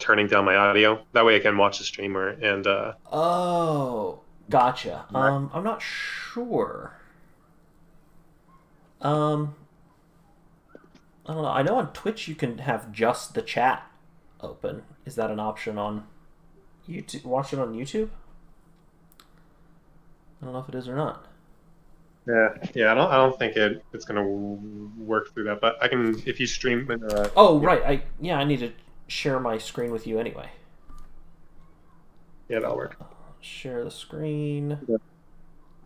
turning down my audio. That way I can watch the streamer and Oh, gotcha. I'm not sure. Um, I don't know. I know on Twitch you can have just the chat open. Is that an option on YouTube? Watch it on YouTube? I don't know if it is or not. yeah. I don't think it's gonna work through that, but I can if you stream in Oh, right. I need to share my screen with you anyway. yeah, that'll work. Share the screen. Yeah.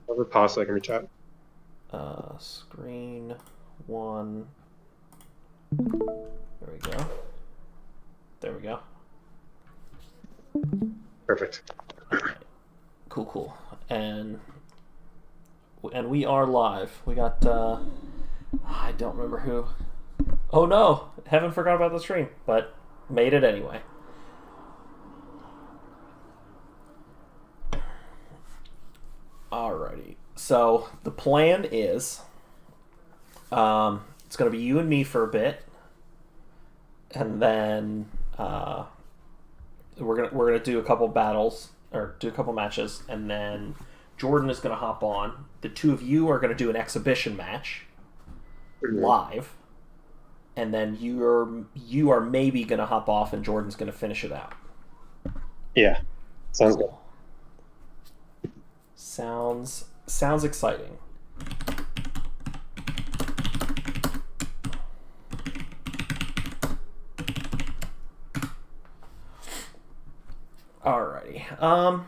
I'll just pause so I can reach out. Screen one. There we go. There we go. Perfect. Cool. And we are live. We got I don't remember who. Oh no, haven't forgot about the stream, but made it anyway. Alrighty. So the plan is, it's gonna be you and me for a bit, and then we're gonna do a couple battles or do a couple matches, and then Jordan is gonna hop on. The two of you are gonna do an exhibition match live, and then you are maybe gonna hop off, and Jordan's gonna finish it out. Yeah, sounds good. Sounds exciting. Alrighty.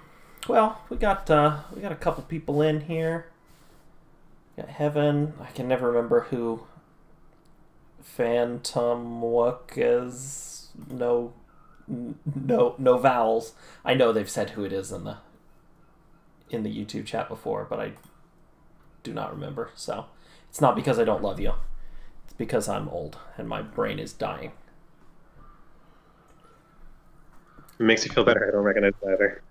Well, we got a couple people in here. We got Heaven. I can never remember who. Phantom Wook is no vowels. I know they've said who it is in the YouTube chat before, but I do not remember. So it's not because I don't love you. It's because I'm old and my brain is dying. It makes you feel better. I don't recognize it either.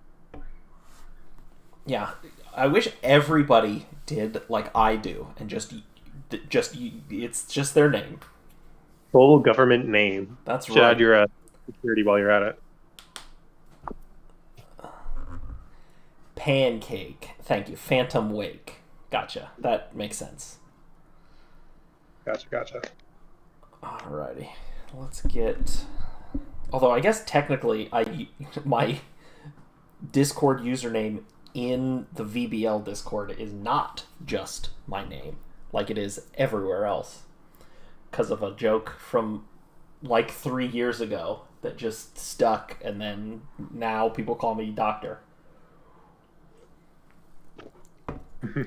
Yeah, I wish everybody did like I do and just it's just their name. Full government name. That's Should right. add your security while you're at it. Pancake. Thank you. Phantom Wake. Gotcha. That makes sense. Gotcha. Alrighty. Let's get. Although I guess technically, my Discord username in the VBL Discord is not just my name, like it is everywhere else, because of a joke from like 3 years ago that just stuck, and then now people call me Doctor.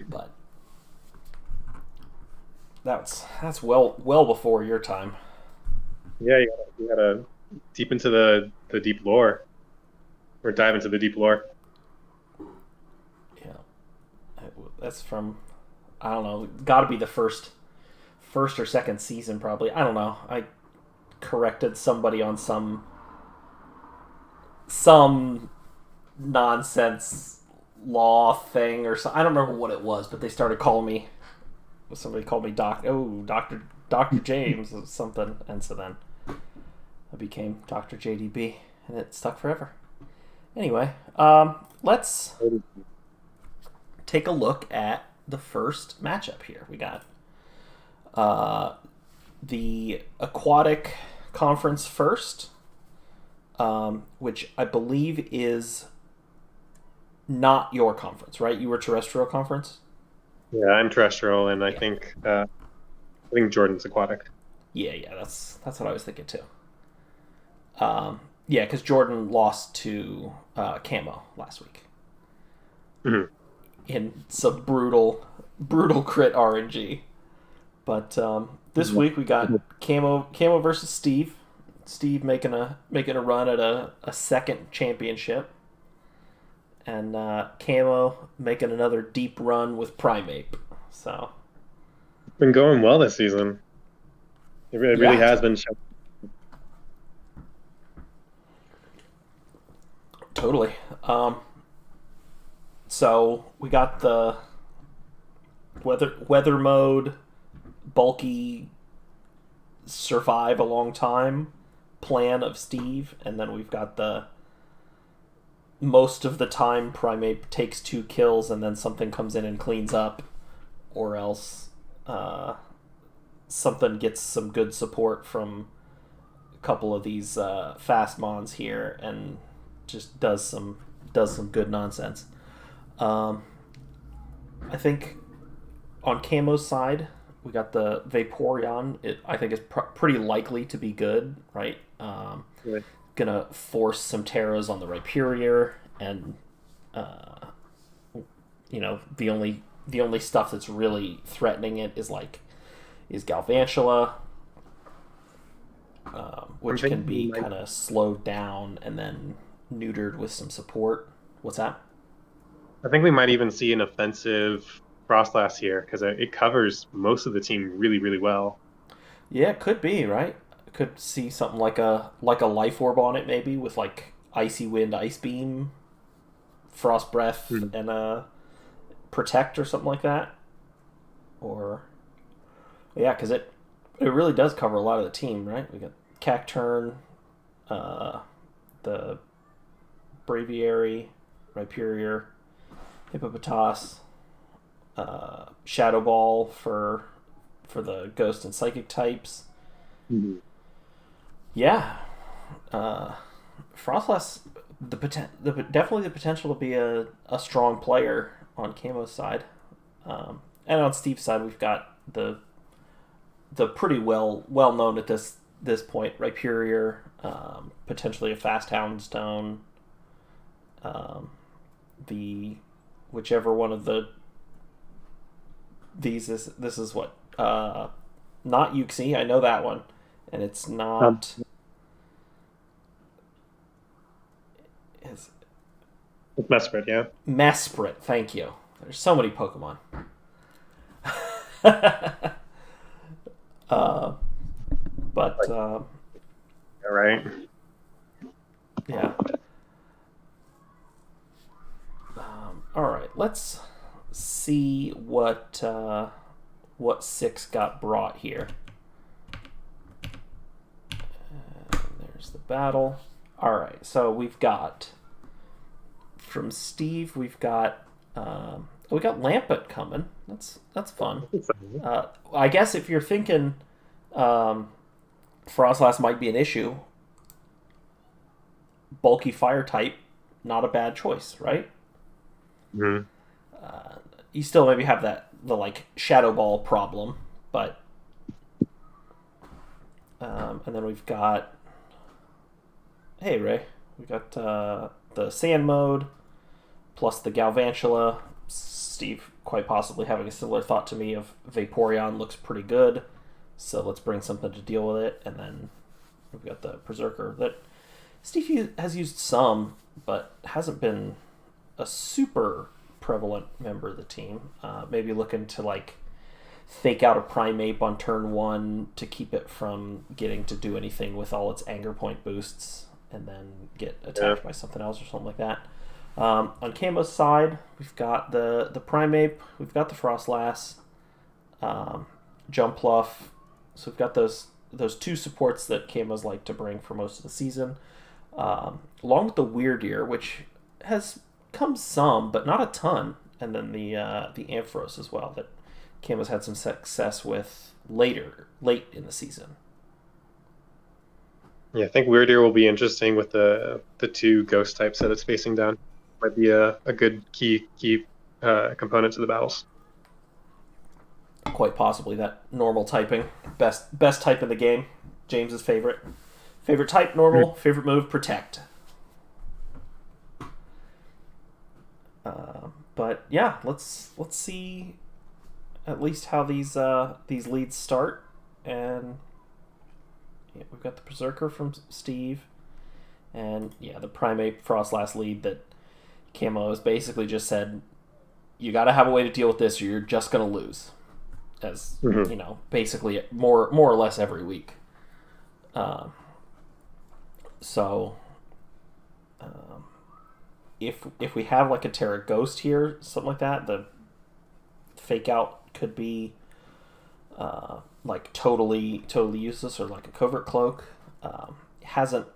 But that's well before your time. Yeah, you gotta deep into the deep lore, or dive into the deep lore. Yeah, that's from, I don't know, got to be the first or second season probably. I don't know. I corrected somebody on some nonsense law thing or something. I don't remember what it was, but they started calling me. Somebody called me Doctor James or something, and so then I became Dr. JDB, and it stuck forever. Anyway, let's take a look at the first matchup here. We got the Aquatic Conference first, which I believe is not your conference, right? You were Terrestrial Conference? Yeah, I'm terrestrial, and I think Jordan's aquatic. Yeah, that's what I was thinking too. Yeah, because Jordan lost to Camo last week in some brutal crit RNG. But this week we got Camo versus Steve. Steve making a run at a second championship, and Camo making another deep run with Primeape. So It's been going well this season. It really has been. Totally. So we got the weather mode, bulky, survive a long time, plan of Steve, and then we've got the most of the time Primate takes 2 kills and then something comes in and cleans up, or else something gets some good support from a couple of these fast mons here and just does some good nonsense. I think on Camo's side, we got the Vaporeon. I think is pretty likely to be good, right? Right. Gonna force some Terras on the Rhyperior, and the only stuff that's really threatening it is Galvantula, which can be kind of slowed down and then neutered with some support. What's that? I think we might even see an offensive Frostlass here because it covers most of the team really, really well. Yeah, it could be, right? Could see something like a Life Orb on it, maybe with Icy Wind, Ice Beam, Frost Breath, and a Protect or something like that. Or yeah, because it really does cover a lot of the team, right? We got Cacturn, the Braviary, Rhyperior, Hippopotas, Shadow Ball for the Ghost and Psychic types. Mm-hmm. Yeah, Frostlass, definitely the potential to be a strong player on Camo's side, and on Steve's side we've got the pretty well known at this point Rhyperior, potentially a fast Houndstone, the whichever one of these is. This is what not Uxie, I know that one, and it's not. It's Mesprit, yeah. Mesprit, thank you. There's so many Pokemon. But all right. Yeah. All right. Let's see what 6 got brought here. There's the battle. All right. So we've got from Steve. We've got Lampet coming. That's fun. I guess if you're thinking Frostlass might be an issue, bulky fire type, not a bad choice, right? Mm-hmm. You still maybe have the Shadow Ball problem, but and then we've got Ray. We got the Sand Mode plus the Galvantula. Steve quite possibly having a similar thought to me of Vaporeon looks pretty good, so let's bring something to deal with it. And then we've got the Berserker that Steve has used some, but hasn't been a super prevalent member of the team. Maybe looking to fake out a Primeape on turn 1 to keep it from getting to do anything with all its anger point boosts, and then get attacked by something else or something like that. On Camo's side, we've got the Primeape, we've got the Frostlass, Jumpluff. So we've got those 2 supports that Camo's like to bring for most of the season, along with the Weirdeer, which has come some, but not a ton, and then the Ampharos as well that Camo's had some success with late in the season. Yeah, I think Weirdeer will be interesting with the 2 ghost types that it's facing down. Might be a good key component to the battles. Quite possibly that normal typing, best type in the game. James's favorite type, normal. Favorite move, Protect. But yeah, let's see at least how these leads start. And yeah, we've got the Berserker from Steve, and yeah, the Primeape Frostlass lead that Camo has basically just said, you got to have a way to deal with this, or you're just gonna lose. As basically more or less every week. If we have a Terra Ghost here, something like that, the fake out could be totally useless, or a Covert Cloak. hasn't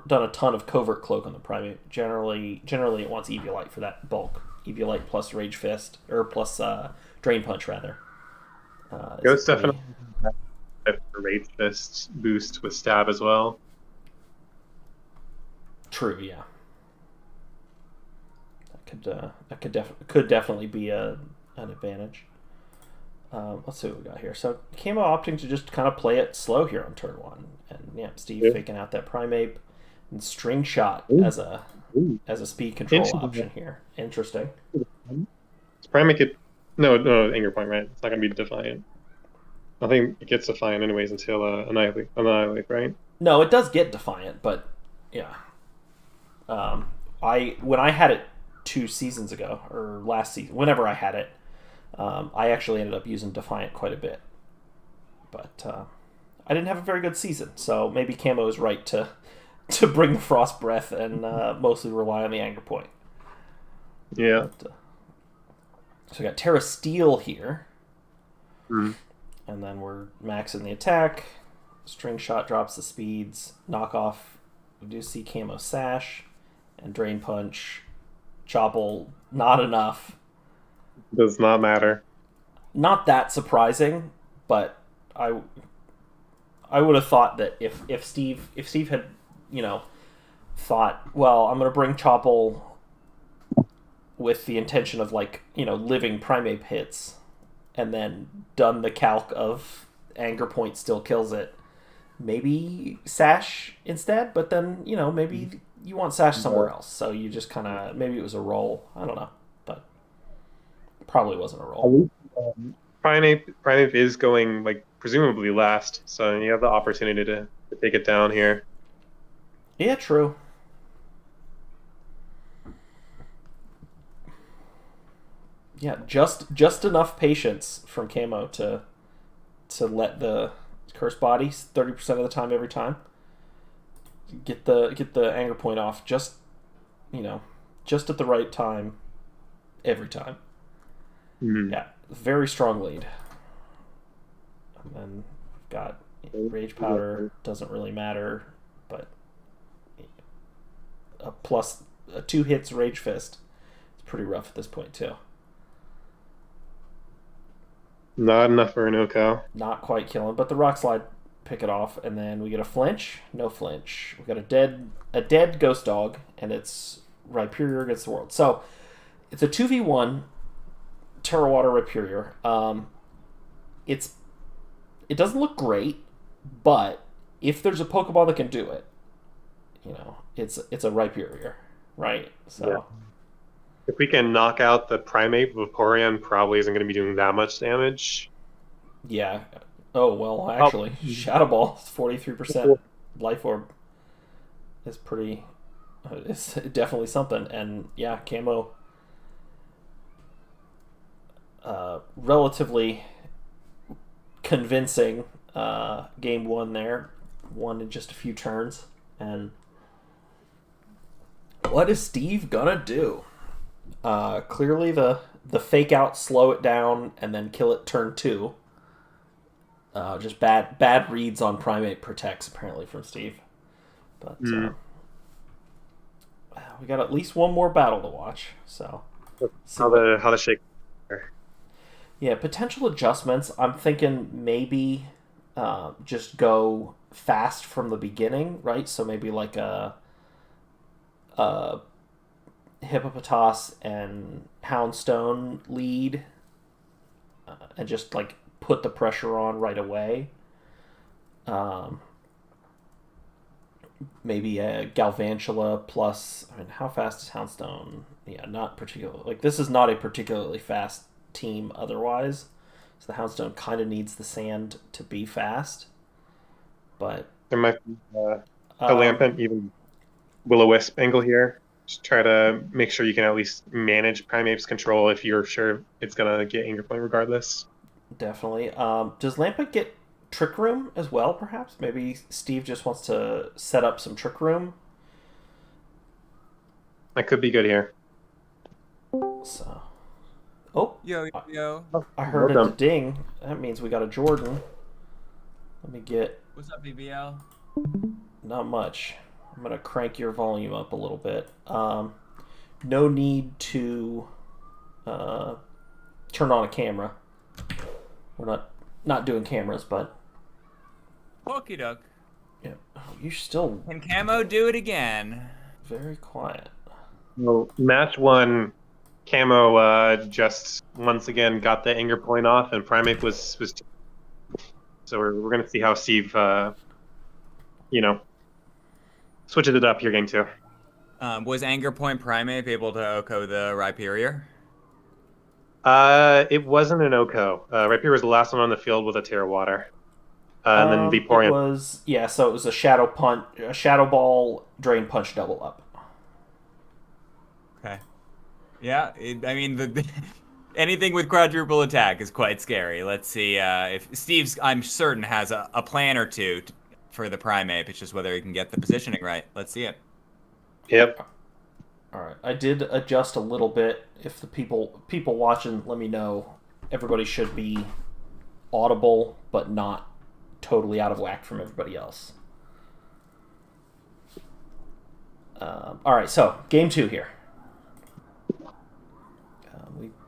done a ton of covert cloak on the primate. Generally it wants Eviolite for that bulk. Eviolite plus Rage Fist or plus Drain Punch rather. Ghost definitely has a Rage Fist boost with stab as well. True, yeah. Could definitely be an advantage. Let's see what we got here. So Camo opting to just kind of play it slow here on turn one, and yeah, Steve faking out that Primeape and String Shot as a speed control option here. Interesting. Primeape could no Anger Point, right? It's not gonna be Defiant. I think it gets Defiant anyways until Annihilate, right? No, it does get Defiant, but yeah. When I had it 2 seasons ago or last season, whenever I had it. I actually ended up using Defiant quite a bit. But I didn't have a very good season, so maybe Camo is right to bring the Frost Breath and mostly rely on the Anger Point. Yeah. But, so we got Terra Steel here. Mm. And then we're maxing the attack. String Shot drops the speeds. Knockoff, we do see Camo Sash. And Drain Punch. Chopple, not enough. Does not matter. Not that surprising, but I would have thought that if Steve had, thought, well, I'm going to bring Chopple with the intention of living Primeape hits, and then done the calc of Anger Point still kills it, maybe Sash instead, but then, maybe you want Sash somewhere else, so you just kind of, maybe it was a roll, I don't know, but probably wasn't a roll. Primeape is going presumably last, so you have the opportunity to take it down here. Yeah, true. Yeah, just enough patience from Camo to let the Curse Body 30% of the time every time. Get the Anger Point off just at the right time every time. Mm-hmm. Yeah, very strong lead. And then we've got Rage Powder, doesn't really matter, but a 2 hits Rage Fist. It's pretty rough at this point too. Not enough for an Oko. Not quite killing, but the Rock Slide pick it off, and then we get a flinch, no flinch. We got a dead Ghost Dog, and it's Rhyperior against the world. So it's a 2v1 Terra Water Rhyperior. It doesn't look great, but if there's a Pokeball that can do it, it's a Rhyperior, right? So. Yeah. If we can knock out the Primeape, Vaporeon probably isn't going to be doing that much damage. Yeah. Oh, well, actually, Shadow Ball is 43% Life Orb. Is pretty... It's definitely something. And, yeah, Camo... relatively convincing game 1 there. Won in just a few turns. And what is Steve gonna do? Clearly the fake out, slow it down, and then kill it turn 2. Just bad reads on Primeape protects apparently from Steve. But we got at least one more battle to watch. So how the shake. Yeah, potential adjustments. I'm thinking maybe just go fast from the beginning, right? So maybe like a Hippopotas and Houndstone lead, and just put the pressure on right away. Maybe a Galvantula plus. I mean, how fast is Houndstone? Yeah, not particularly. This is not a particularly fast team otherwise. So the Houndstone kind of needs the sand to be fast. But there might be a Lampent, even Will-O-Wisp angle here. Just try to make sure you can at least manage Primeape's control if you're sure it's gonna get Anger Point regardless. Definitely. Does Lampent get Trick Room as well, perhaps? Maybe Steve just wants to set up some Trick Room. That could be good here. So, oh, yo. I heard a ding. That means we got a Jordan. Let me get. What's up, VBL? Not much. I'm gonna crank your volume up a little bit. No need to turn on a camera. We're not doing cameras, but Okie doke. yeah, you're still Can Camo do it again? very quiet. Well, match one, Camo just once again got the anger point off, and Primate was. So we're gonna see how Steve, switches it up here, game two. Was Anger Point Primate able to Oko the Rhyperior? It wasn't an Oko. Rapier was the last one on the field with a Tear Water. And then It Vaporeon. was so it was a shadow punch, a shadow ball, drain punch, double up. Okay. Yeah, I mean, anything with quadruple attack is quite scary. Let's see if Steve's, I'm certain, has a plan or two for the Primate. It's just whether he can get the positioning right. Let's see it. Yep. All right, I did adjust a little bit. If the people watching, let me know. Everybody should be audible, but not totally out of whack from everybody else. All right, so game two here.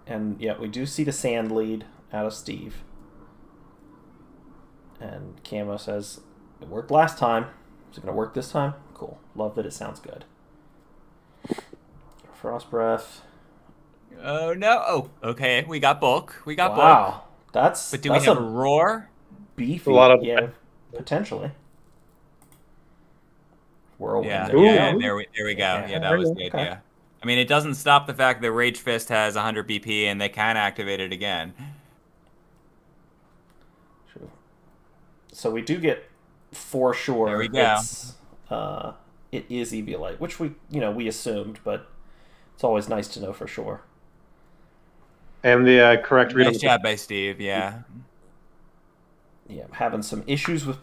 We do see the sand lead out of Steve. And Camo says, it worked last time. Is it going to work this time? Cool. Love that it sounds good. Frost Breath. Oh, no. Oh, okay. We got bulk. Bulk. Wow. But do we have a roar? Beefy. A lot of potentially. Whirlwind. Yeah, there we go. Yeah, that was the Okay. idea. I mean, it doesn't stop the fact that Rage Fist has 100 BP and they can activate it again. True. So we do get for sure. There we go. It is Eviolite, which we assumed, but it's always nice to know for sure. And the correct read on Nice the job by Steve, yeah. Yeah, having some issues with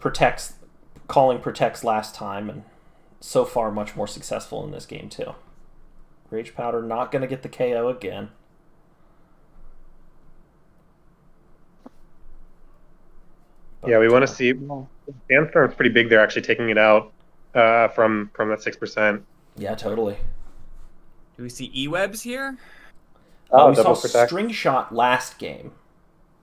calling protects last time, and so far much more successful in this game too. Rage Powder not going to get the KO again. Yeah, we want to see. Sandstorm's pretty big there, actually taking it out from that 6%. Yeah, totally. Do we see E-Webs here? We saw double protect. String Shot last game.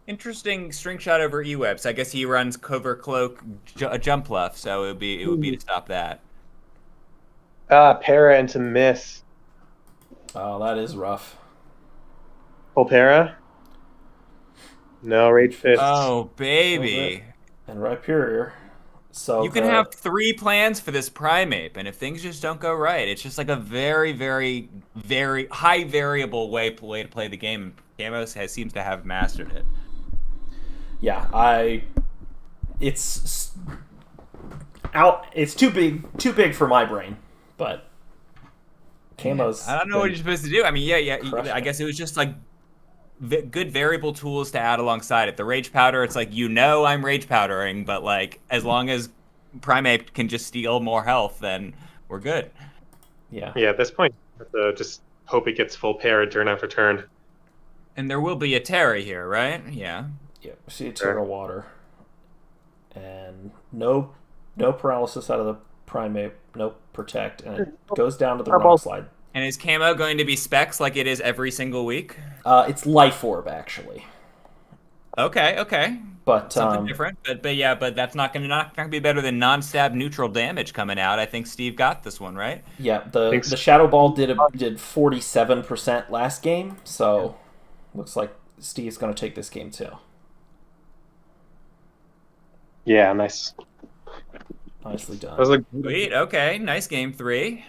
Interesting string shot over E-Webs. I guess he runs Cover Cloak jump left, so it would be to stop that. Para into miss. Oh, that is rough. Full para? No, Rage Fist. Oh, baby. And Rhyperior. So You can have 3 plans for this Primate, and if things just don't go right, it's just like a very, very, very high variable way to play the game. Camos seems to have mastered it. Yeah, it's out. It's too big for my brain, but Camo's. I don't know what you're supposed to do. I mean, yeah. Crushing I guess it was just like good variable tools to add alongside it. The Rage Powder, it's like, I'm Rage Powdering, but like as long as Primate can just steal more health, then we're good. Yeah. Yeah, at this point, you have to just hope it gets full para turn after turn. And there will be a Terry here, right? Yeah. Yeah. See a Terra Water, and no paralysis out of the Primate, no protect, and it goes down to the rock slide. And is Camo going to be specs like it is every single week? It's Life Orb actually. Okay. But something different. But that's not gonna be better than non-stab neutral damage coming out. I think Steve got this one, right? Yeah, the Shadow Ball did 47% last game, so looks like Steve's gonna take this game too. Yeah, nice. Nicely done. That was like Sweet. Okay. Nice game 3.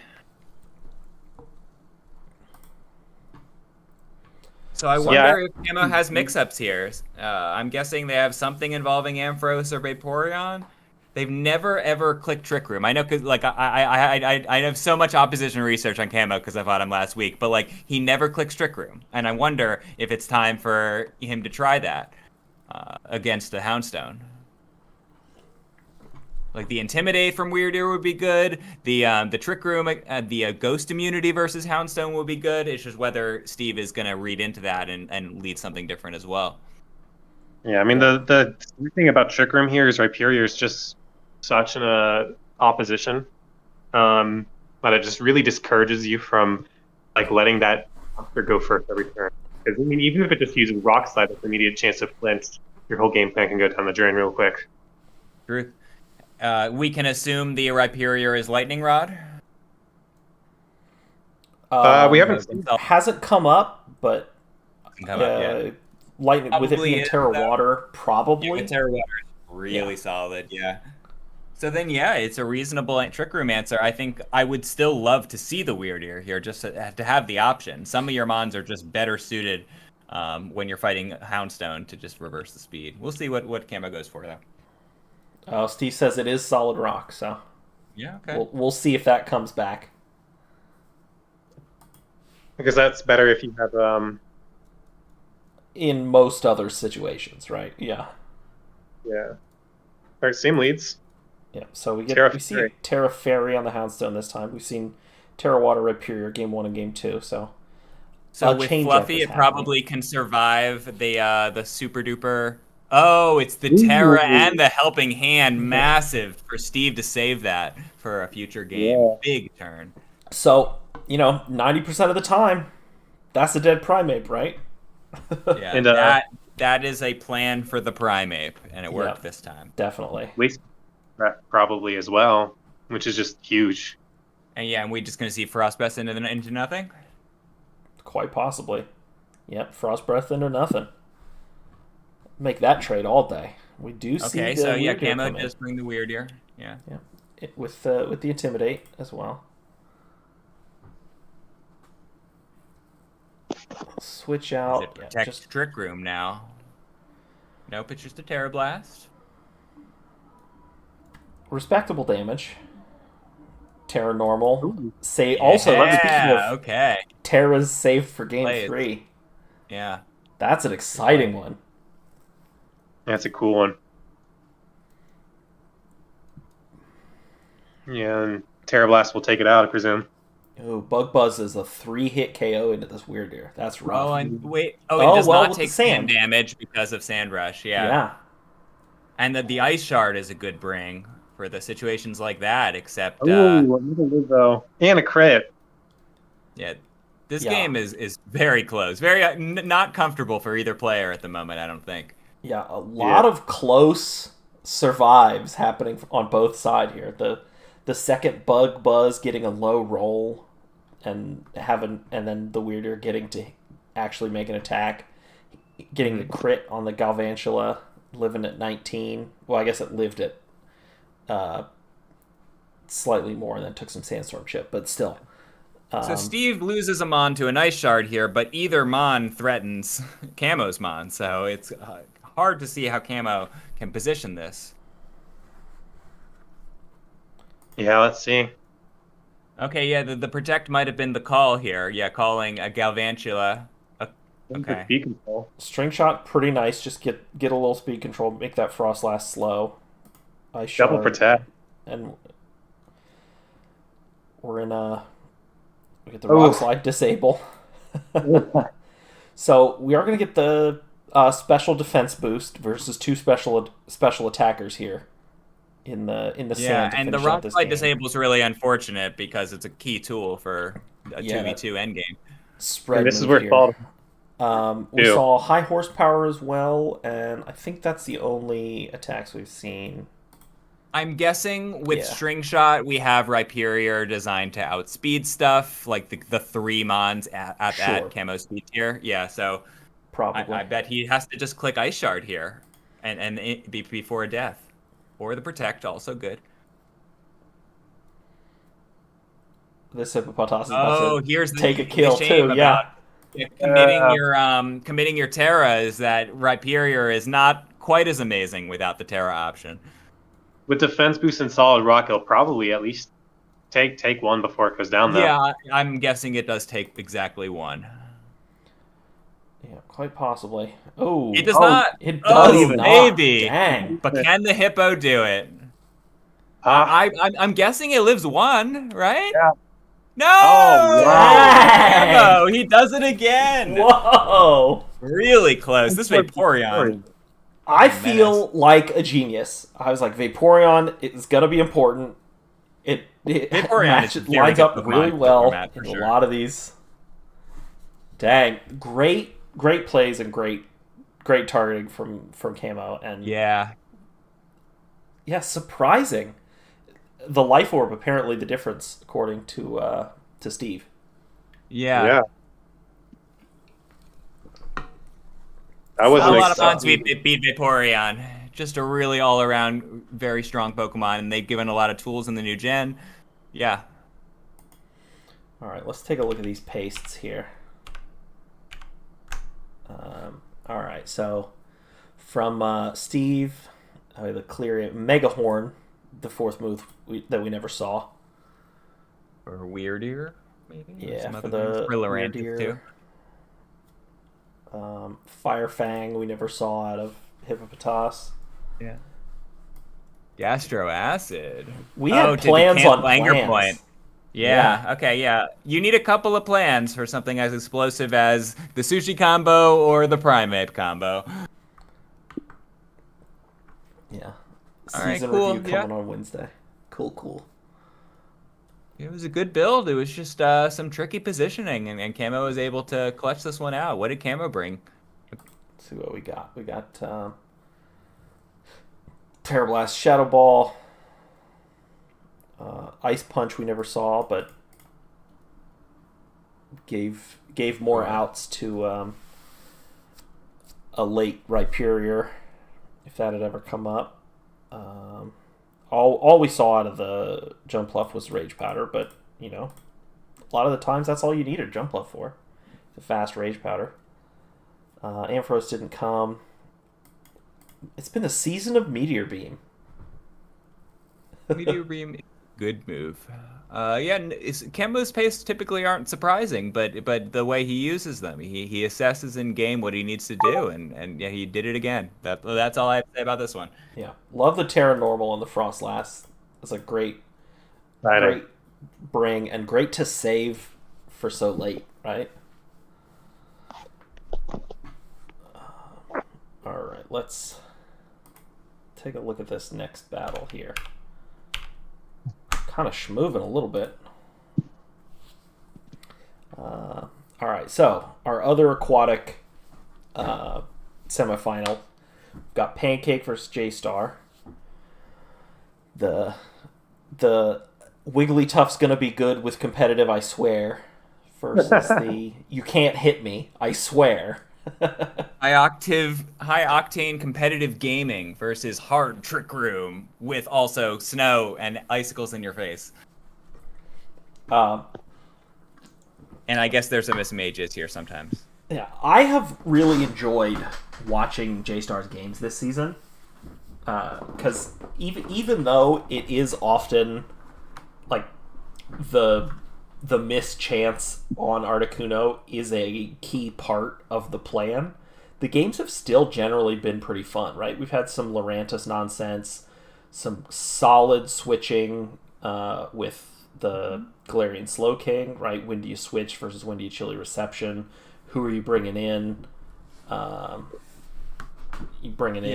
So I wonder if Camo has mix-ups here. I'm guessing they have something involving Ampharos or Vaporeon. They've never ever clicked Trick Room. I know, cause like I have so much opposition research on Camo because I fought him last week. But like he never clicks Trick Room, and I wonder if it's time for him to try that against the Houndstone. Like the Intimidate from Weird Ear would be good. The Trick Room, the Ghost Immunity versus Houndstone would be good. It's just whether Steve is gonna read into that and lead something different as well. Yeah, I mean the thing about Trick Room here is Rhyperior is just such a opposition, but it just really discourages you from like letting that monster go first every turn. Because I mean, even if it just uses rock slide with immediate chance to flint, your whole game plan can go down the drain real quick. Truth. We can assume the Rhyperior is Lightning Rod. We haven't seen hasn't come up, but yeah. Lightning Probably with it being Terra Water, probably. Yeah, Terra Water is really solid, yeah. So then, yeah, it's a reasonable Trick Room answer. I think I would still love to see the Weird Ear here, just to have the option. Some of your mons are just better suited when you're fighting Houndstone to just reverse the speed. We'll see what Camo goes for, though. Steve says it is solid rock, so yeah, okay. We'll see if that comes back. Because that's better if you have in most other situations, right? Yeah. Yeah. All right, same leads. Yeah, so we see Terra Fairy on the Houndstone this time. We've seen Terra Water Rhyperior game 1 and game 2, so with Fluffy, it probably can survive the super duper. Oh, it's the Terra and the Helping Hand. Massive for Steve to save that for a future game. Yeah. Big turn. So, 90% of the time, that's a dead Primeape, right? Yeah, and that is a plan for the Primeape, and it worked this time. Definitely. Waste probably as well, which is just huge. And we're just going to see Frost Breath into nothing? Quite possibly. Yep, Frost Breath into nothing. Make that trade all day. We do see okay, so yeah, Camo does bring the Weird Ear. Yeah. With the Intimidate as well. Switch out. Is it protect Trick Room now? Nope, it's just a Terra Blast. Respectable damage. Terra normal. Ooh. Say also. Speaking of Terra's saved for game 3. Yeah, that's an exciting one. That's a cool one. Yeah, and Terra Blast will take it out, I presume. Oh, Bug Buzz is a 3-hit KO into this Weird Ear. That's rough. Oh, and wait. Oh, it does not take sand damage because of Sand Rush. Yeah. And the Ice Shard is a good bring for the situations like that, except... though. And a crit. Yeah. This game is very close. Very not comfortable for either player at the moment, I don't think. Yeah, a lot of close survives happening on both sides here. The second Bug Buzz getting a low roll and then the Weird Ear getting to actually make an attack, getting the crit on the Galvantula, living at 19. Well, I guess it lived at slightly more and then took some Sandstorm chip, but still. So Steve loses a Mon to an Ice Shard here, but either Mon threatens Camo's Mon, so it's hard to see how Camo can position this. Yeah, let's see. Okay, yeah, the protect might have been the call here. Yeah, calling a Galvantula. Okay. Speed control. String Shot, pretty nice. Just get a little speed control, make that Frost last slow. Ice Shard. Double protect. And we're in we get the Rock Slide disable. So we are going to get the special defense boost versus 2 special attackers here in the sand. And the Rock Slide disable is really unfortunate because it's a key tool for a 2v2 endgame. Spread. This is where it falls. We saw high horsepower as well, and I think that's the only attacks we've seen. I'm guessing with String Shot, we have Rhyperior designed to outspeed stuff, like the 3 Mons at Camo speed tier. Yeah, so probably. I bet he has to just click Ice Shard here and before a death. Or the Protect, also good. This Hippopotas is about to here's take a kill too, committing your Terra is that Rhyperior is not quite as amazing without the Terra option. With defense boost and solid rock, it'll probably at least take 1 before it goes down, though. Yeah, I'm guessing it does take exactly 1. Yeah, quite possibly. Oh, it does not. It does not. Maybe. Dang. But can the Hippo do it? I'm guessing it lives 1, right? Yeah. No! Oh, wow. He does it again. Whoa! Really close. This Vaporeon. I feel like a genius. I was like, Vaporeon is going to be important. it Vaporeon is a very lines good up Pokemon really for well format, for in sure. a lot of these. Dang, great plays and great targeting from Camo, and Yeah. surprising. The Life Orb apparently the difference according to Steve. Yeah. Yeah, that Not wasn't a lot of expected. mons beat Vaporeon. Just a really all-around, very strong Pokemon, and they've given a lot of tools in the new gen. Yeah. All right, let's take a look at these pastes here. All right, so from Steve, the clear Megahorn, the fourth move that we never saw. Or Weirdeer, maybe? Or Yeah, some for other the things. For Lorantis, Weirdeer. too. Firefang we never saw out of Hippopotas. Yeah. Gastro Acid. We had plans on Anger plans. Point. Yeah, okay, yeah. You need a couple of plans for something as explosive as the Sushi combo or the Primate combo. Yeah. All right, Season cool, review coming on Wednesday. Cool. It was a good build. It was just some tricky positioning, and Camo was able to clutch this one out. What did Camo bring? Let's see what we got. We got Terrablast, Shadow Ball, Ice Punch we never saw, but gave more outs to a late Rhyperior, if that had ever come up. All we saw out of the Jumpluff was Rage Powder, but a lot of the times that's all you needed Jumpluff for. The fast Rage Powder. Ampharos didn't come. It's been a season of Meteor Beam. Meteor Beam, good move. Camo's pace typically aren't surprising, but the way he uses them, he assesses in game what he needs to do, and yeah, he did it again. That's all I have to say about this one. Yeah, love the Terra Normal and the Frostlass. It's a great bring and great to save for so late, right? All right, let's take a look at this next battle here. Kind of schmoving a little bit. All right, so our other aquatic semifinal. We've got Pancake versus J-Star. The Wigglytuff's gonna be good with competitive, I swear. Versus the you can't hit me, I swear. High octane competitive gaming versus hard trick room with also snow and icicles in your face. And I guess there's a Miss Mages here sometimes. Yeah, I have really enjoyed watching J-Star's games this season. Because even though it is often like the mischance on Articuno is a key part of the plan, the games have still generally been pretty fun, right? We've had some Lurantis nonsense, some solid switching with the Galarian Slowking, right? When do you switch versus when do you chilly reception? Who are you bringing in?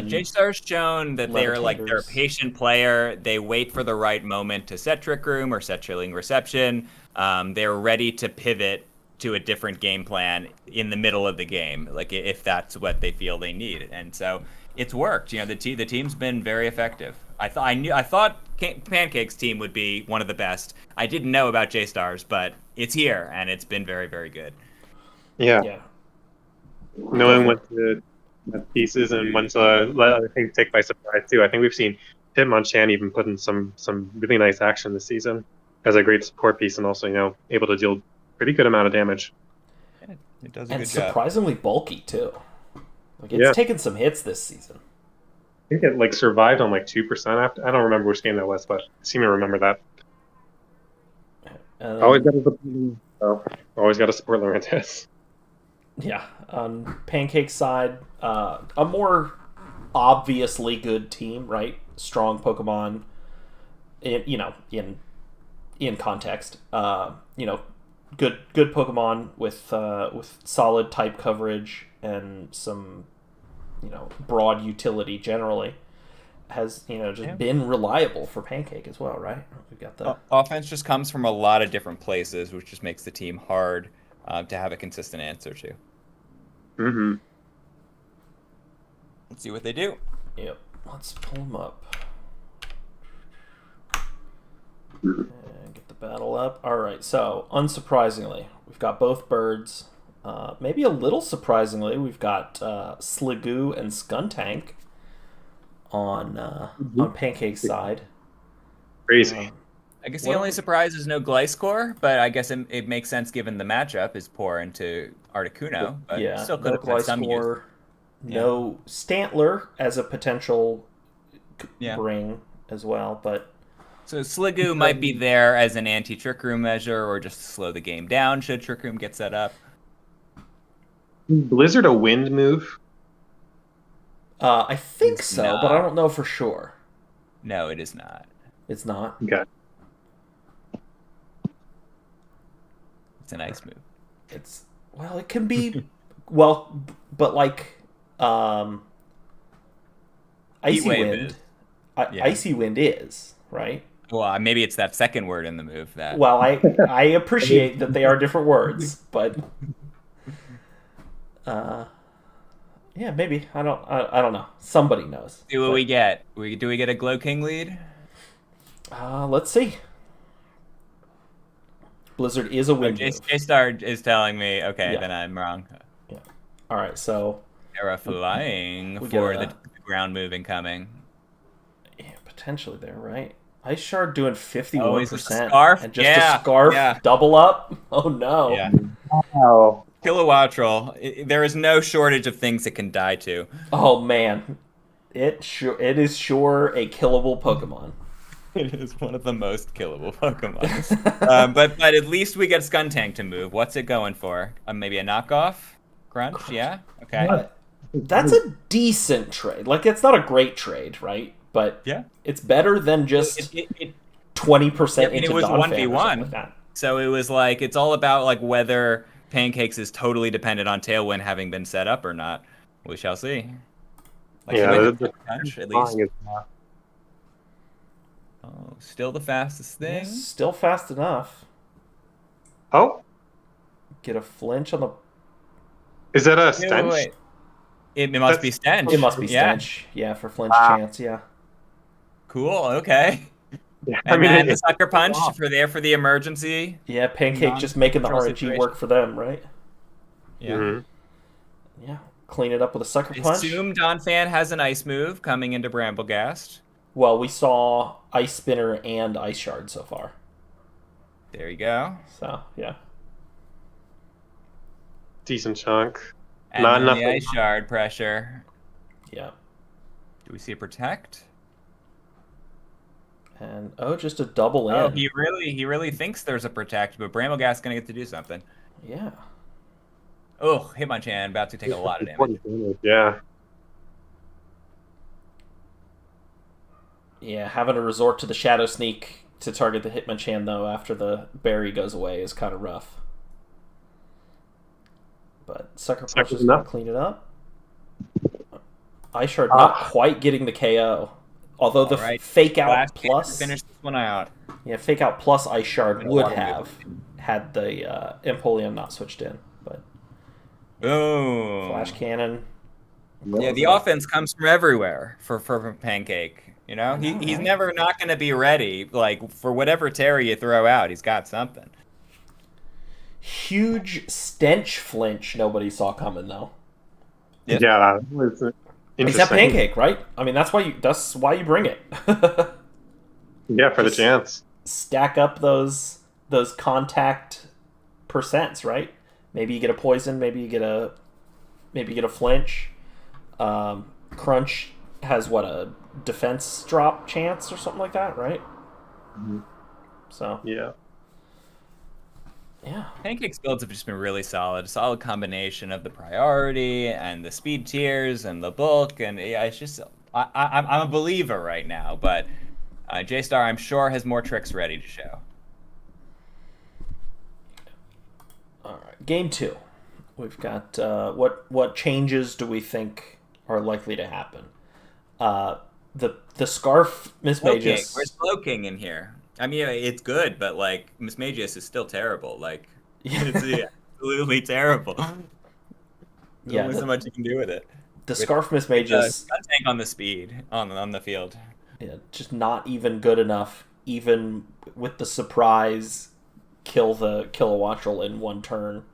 J-Star's shown that they're a patient player. They wait for the right moment to set Trick Room or set Chilling Reception. They're ready to pivot to a different game plan in the middle of the game, like if that's what they feel they need. And so it's worked. The team's been very effective. I thought Pancake's team would be one of the best. I didn't know about J-Stars, but it's here and it's been very, very good. Yeah. Knowing when to have pieces and when to let other things take by surprise too. I think we've seen Hitmonchan even put in some really nice action this season as a great support piece and also able to deal pretty good amount of damage. It does a and good job. Surprisingly bulky too. Like it's taken some hits this season. I think it survived on 2% after. I don't remember which game that was, but I seem to remember that. Always got to support Lurantis. Yeah, on Pancake's side, a more obviously good team, right? Strong Pokemon, in context. Good Pokemon with solid type coverage and some broad utility generally. has just been reliable for Pancake as well, right? We've got the offense just comes from a lot of different places, which just makes the team hard to have a consistent answer to. Mm-hmm. Let's see what they do. Yep. Let's pull them up and get the battle up. All right. So unsurprisingly, we've got both birds. Maybe a little surprisingly, we've got Sligoo and Skuntank on Pancake's side. Crazy. I guess the only surprise is no Gliscor, but I guess it makes sense given the matchup is poor into Articuno. But yeah, still could no have had some use. Gliscor, no Stantler as a potential bring as well, but so Sligoo might be there as an anti-Trick Room measure or just to slow the game down should Trick Room get set up. Blizzard a wind move? I think It's so, not. but I don't know for sure. No, it is not. It's not. Okay. It's a nice move. It can be but like Icy Heatwave Wind. is. Icy Wind is, right? Well, maybe it's that second word in the move that. Well, I appreciate that they are different words, but yeah, maybe. I don't know. Somebody knows. See what we get. Do we get a Glow King lead? Let's see. Blizzard is a wind move. J-Star is telling me, okay, then I'm wrong. Yeah. All right, so Era flying we for get the ground move incoming. yeah, potentially there, right? Ice Shard doing 51%. Scarf? And just a scarf double up? Oh no. Yeah. Wow. Kilowattrel. There is no shortage of things it can die to. Oh man. It is sure a killable Pokemon. It is one of the most killable Pokemon. but at least we get Skuntank to move. What's it going for? Maybe a knockoff? Crunch? Yeah? Okay. That's a decent trade. Like, it's not a great trade, right? But it's better than just 20% into it was Donphan 1v1. or something like that. So it was like, it's all about like whether Pancakes is totally dependent on Tailwind having been set up or not. We shall see. Like, the punch, at least. Oh, still the fastest thing. Still fast enough. Oh, Get a flinch on the... is that a stench? Wait. It must be Stench. It must be Stench. Yeah, for flinch chance, yeah. Cool, okay. Yeah, And then the Sucker Punch for the emergency. Yeah, Pancake just making the RNG situation. work for them, right? Yeah. Mm-hmm. Yeah, clean it up with a Sucker I Punch. assume Donphan has an ice move coming into Bramblegast. Well, we saw Ice Spinner and Ice Shard so far. There you go. So, yeah. Decent chunk. And Not then enough. the Ice Shard pressure. Yeah. Do we see a Protect? And, just a double in. Oh, he really thinks there's a Protect, but Bramblegast's going to get to do something. Yeah. Oh, Hitmonchan about to take a lot of damage. Yeah. Yeah, having to resort to the Shadow Sneak to target the Hitmonchan, though, after the berry goes away is kind of rough. But Sucker Punch is going to clean it up. Ice Shard not quite getting the KO. Although the Fake Out Plus... Finish this one out. Yeah, Fake Out Plus Ice Shard would have had the Empoleon not switched in. But Boom. Flash Cannon. Yeah, the offense comes from everywhere for Pancake. You know, he's never not going to be ready. Like, for whatever Terry you throw out, he's got something. Huge Stench flinch nobody saw coming, though. Yeah, that was interesting. Except Pancake, right? I mean, that's why you bring it. Yeah, for the chance. Stack up those contact percents, right? Maybe you get a poison, maybe you get a flinch. Crunch has a defense drop chance or something like that, right? Mm-hmm. So yeah. Pancake's builds have just been really solid. A solid combination of the priority and the speed tiers and the bulk, and it's just I'm a believer right now. But J-Star, I'm sure, has more tricks ready to show. All right, game 2. We've got what changes do we think are likely to happen? The Scarf Miss Slow King. Magus. Where's Slow King in here? I mean, it's good, but like Miss Magus is still terrible. Like, it's absolutely terrible. There's only so much you can do with it. The Scarf Miss Magus. A tank on the speed on the field. Yeah, just not even good enough. Even with the surprise, kill the Kilowattrel in one turn.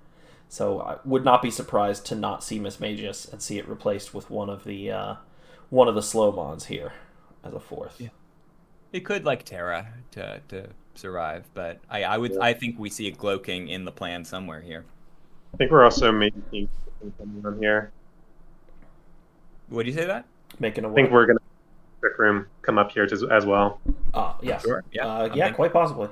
So I would not be surprised to not see Miss Magus and see it replaced with one of the slow mons here as a fourth. Yeah. It could like Terra to survive, but I think we see a Glow King in the plan somewhere here. I think we're also making something on here. Would you say that? Making a I think we're gonna Trick Room come up here as well. Yes. Sure. Yeah. Yeah, quite possibly.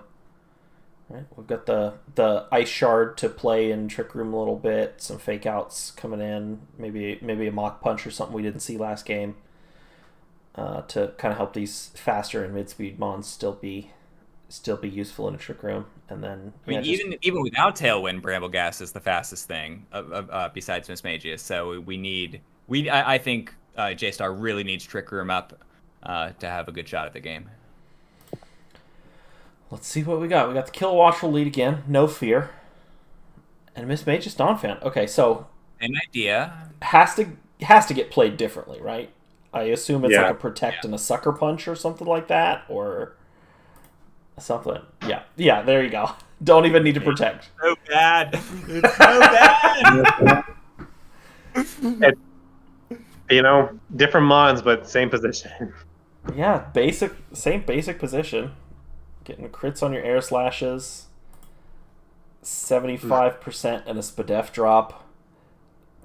Right. We've got the Ice Shard to play in Trick Room a little bit. Some fake outs coming in. Maybe a Mock Punch or something we didn't see last game. To kind of help these faster and mid-speed mons still be useful in a Trick Room. And then I mean, even without Tailwind, Brambleghast is the fastest thing besides Miss Magus. So I think J-Star really needs Trick Room up to have a good shot at the game. Let's see what we got. We got the Kilowattrel lead again, no fear, and Miss Magus Donphan. Okay, so an idea has to get played differently, right? I assume it's like a Protect and a Sucker Punch or something like that, or something. Yeah. There you go. Don't even need to Protect. So bad. It's so bad. Different mons, but same position. Yeah, same basic position. Getting crits on your air slashes. 75% and a Spadef drop.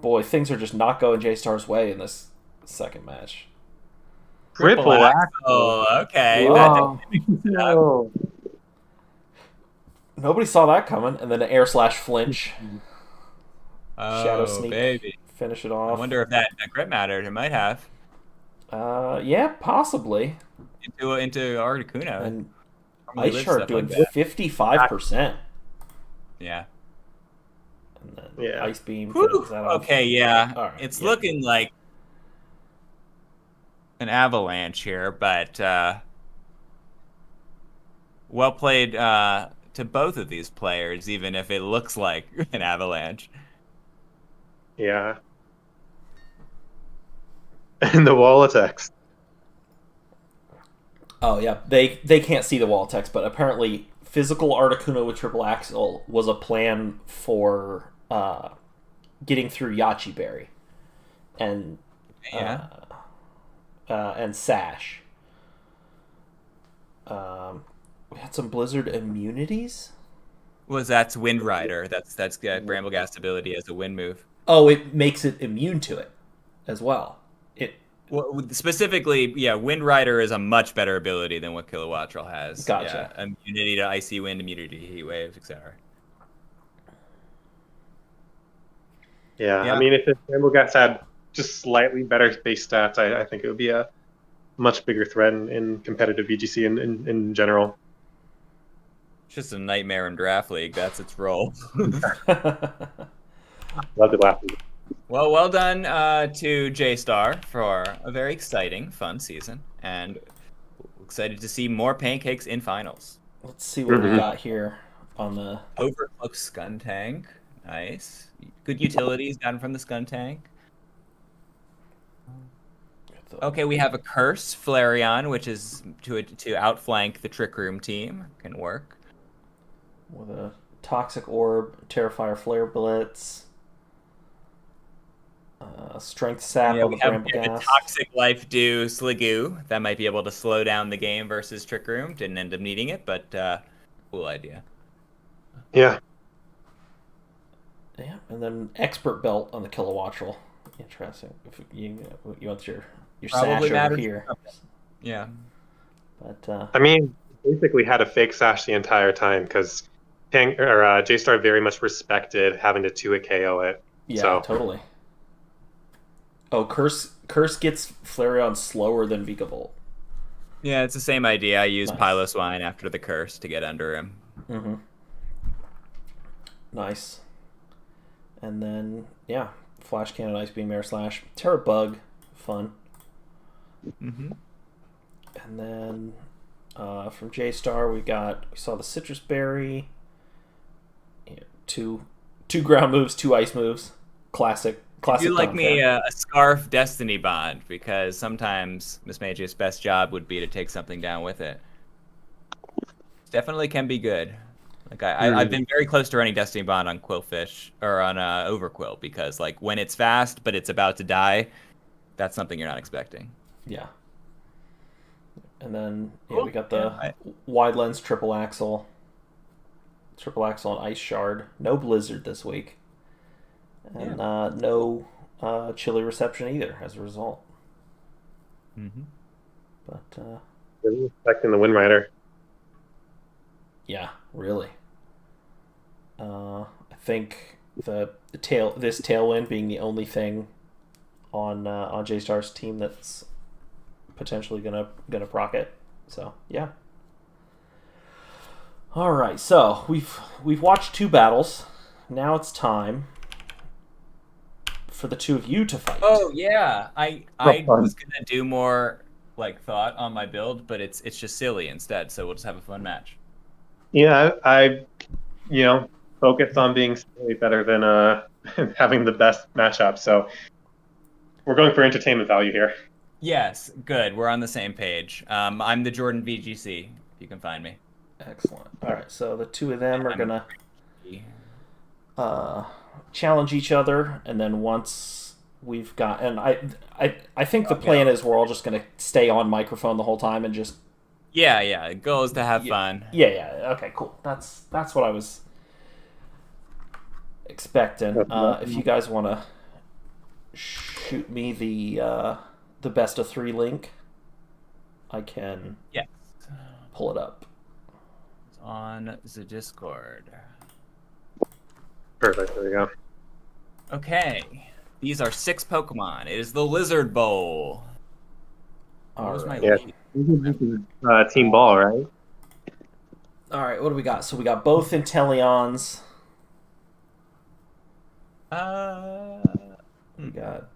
Boy, things are just not going J-Star's way in this second match. Triple axle. Oh, okay. No. Nobody saw that coming, and then an air slash flinch. Shadow Sneak. Baby. Finish it off. I wonder if that crit mattered. It might have. Yeah, possibly. Into Articuno. And Ice Shard doing 55%. Yeah. And then Ice Beam. Okay, yeah. Right, it's looking like an avalanche here, but well played to both of these players, even if it looks like an avalanche. Yeah. And the wall attacks. Oh yeah, they can't see the wall text, but apparently physical Articuno with triple axle was a plan for getting through Yachi Berry and Sash. We had some Blizzard immunities. That's Wind Rider. That's Brambleghast ability as a wind move. Oh, it makes it immune to it as well. Well, specifically, Wind Rider is a much better ability than what Kilowattrel has. Gotcha. Yeah, immunity to icy wind, immunity to heat waves, etc. Yeah, I mean, if Brambleghast had just slightly better base stats, I think it would be a much bigger threat in competitive VGC in general. It's just a nightmare in Draft League. That's its role. Love to laugh. Well done to J-Star for a very exciting, fun season, and excited to see more pancakes in finals. Let's see what we got here on the Overcloak Scun Tank. Nice. Good utilities gotten from the Scun Tank. Okay, we have a Curse Flareon, which is to outflank the Trick Room team. Can work. With a Toxic Orb, Terrifier Flare Blitz. Strength Sap of the Brambleghast. Toxic Life Dew Sligoo. That might be able to slow down the game versus Trick Room. Didn't end up needing it, but cool idea. Yeah. Yeah, and then Expert Belt on the Kilowattrel. Interesting. If you want your Probably sash over here. Yeah. But I mean, basically had a fake sash the entire time because J-Star very much respected having to 2-hit KO it. Yeah, so. Totally. Oh, Curse gets Flareon slower than Vikavolt. Yeah, it's the same idea. I use Piloswine after the Curse to get under him. Mm-hmm. Nice. And then, Flash Cannon, Ice Beam, Air Slash. Terra Bug. Fun. Mm-hmm. And then from J-Star, we saw the Citrus Berry. Yeah, two ground moves, 2 ice moves. Classic. Would you like Dawn me fare. a Scarf Destiny Bond? Because sometimes Miss Magia's best job would be to take something down with it. Definitely can be good. Like I've been very close to running Destiny Bond on Quillfish or on Overquill because like when it's fast but it's about to die, that's something you're not expecting. Yeah. And then Cool. we got the wide lens triple axle and ice shard. No blizzard this week, and no chilly reception either as a result. Mm-hmm. But Really respecting the Wind Rider. yeah, really. I think this tailwind being the only thing on J-Star's team that's potentially gonna proc it. So yeah. All right, so we've watched 2 battles. Now it's time for the 2 of you to fight. Oh yeah, I was gonna do more like thought on my build, but it's just silly instead. So we'll just have a fun match. Yeah, I focused on being slightly better than having the best matchup. So we're going for entertainment value here. Yes, good. We're on the same page. I'm the Jordan VGC. If you can find me. Excellent. All right, so the 2 of them are gonna challenge each other, and then once we've got, and I think the plan is we're all just gonna stay on microphone the whole time and just. Yeah. The goal is to have fun. Yeah. Okay, cool. That's what I was expecting. If you guys want to shoot me the best of 3 link, I can pull it up. It's on the Discord. Perfect. There we go. Okay. These are 6 Pokemon. It is the Lizard Bowl. All right. Yeah. This is Team Ball, right? All right, what do we got? So we got both Inteleons. We got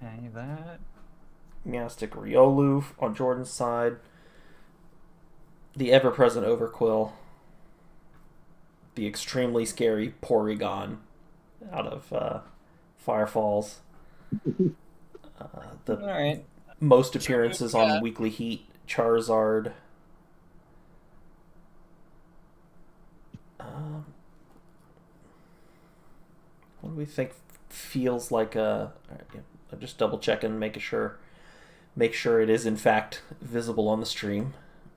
that. Meowstic Riolu on Jordan's side. The ever-present Overquill. The extremely scary Porygon out of Firefalls. The All right. most appearances on Weekly Heat, Charizard. What do we think feels like a... I'm just double checking, make sure it is in fact visible on the stream.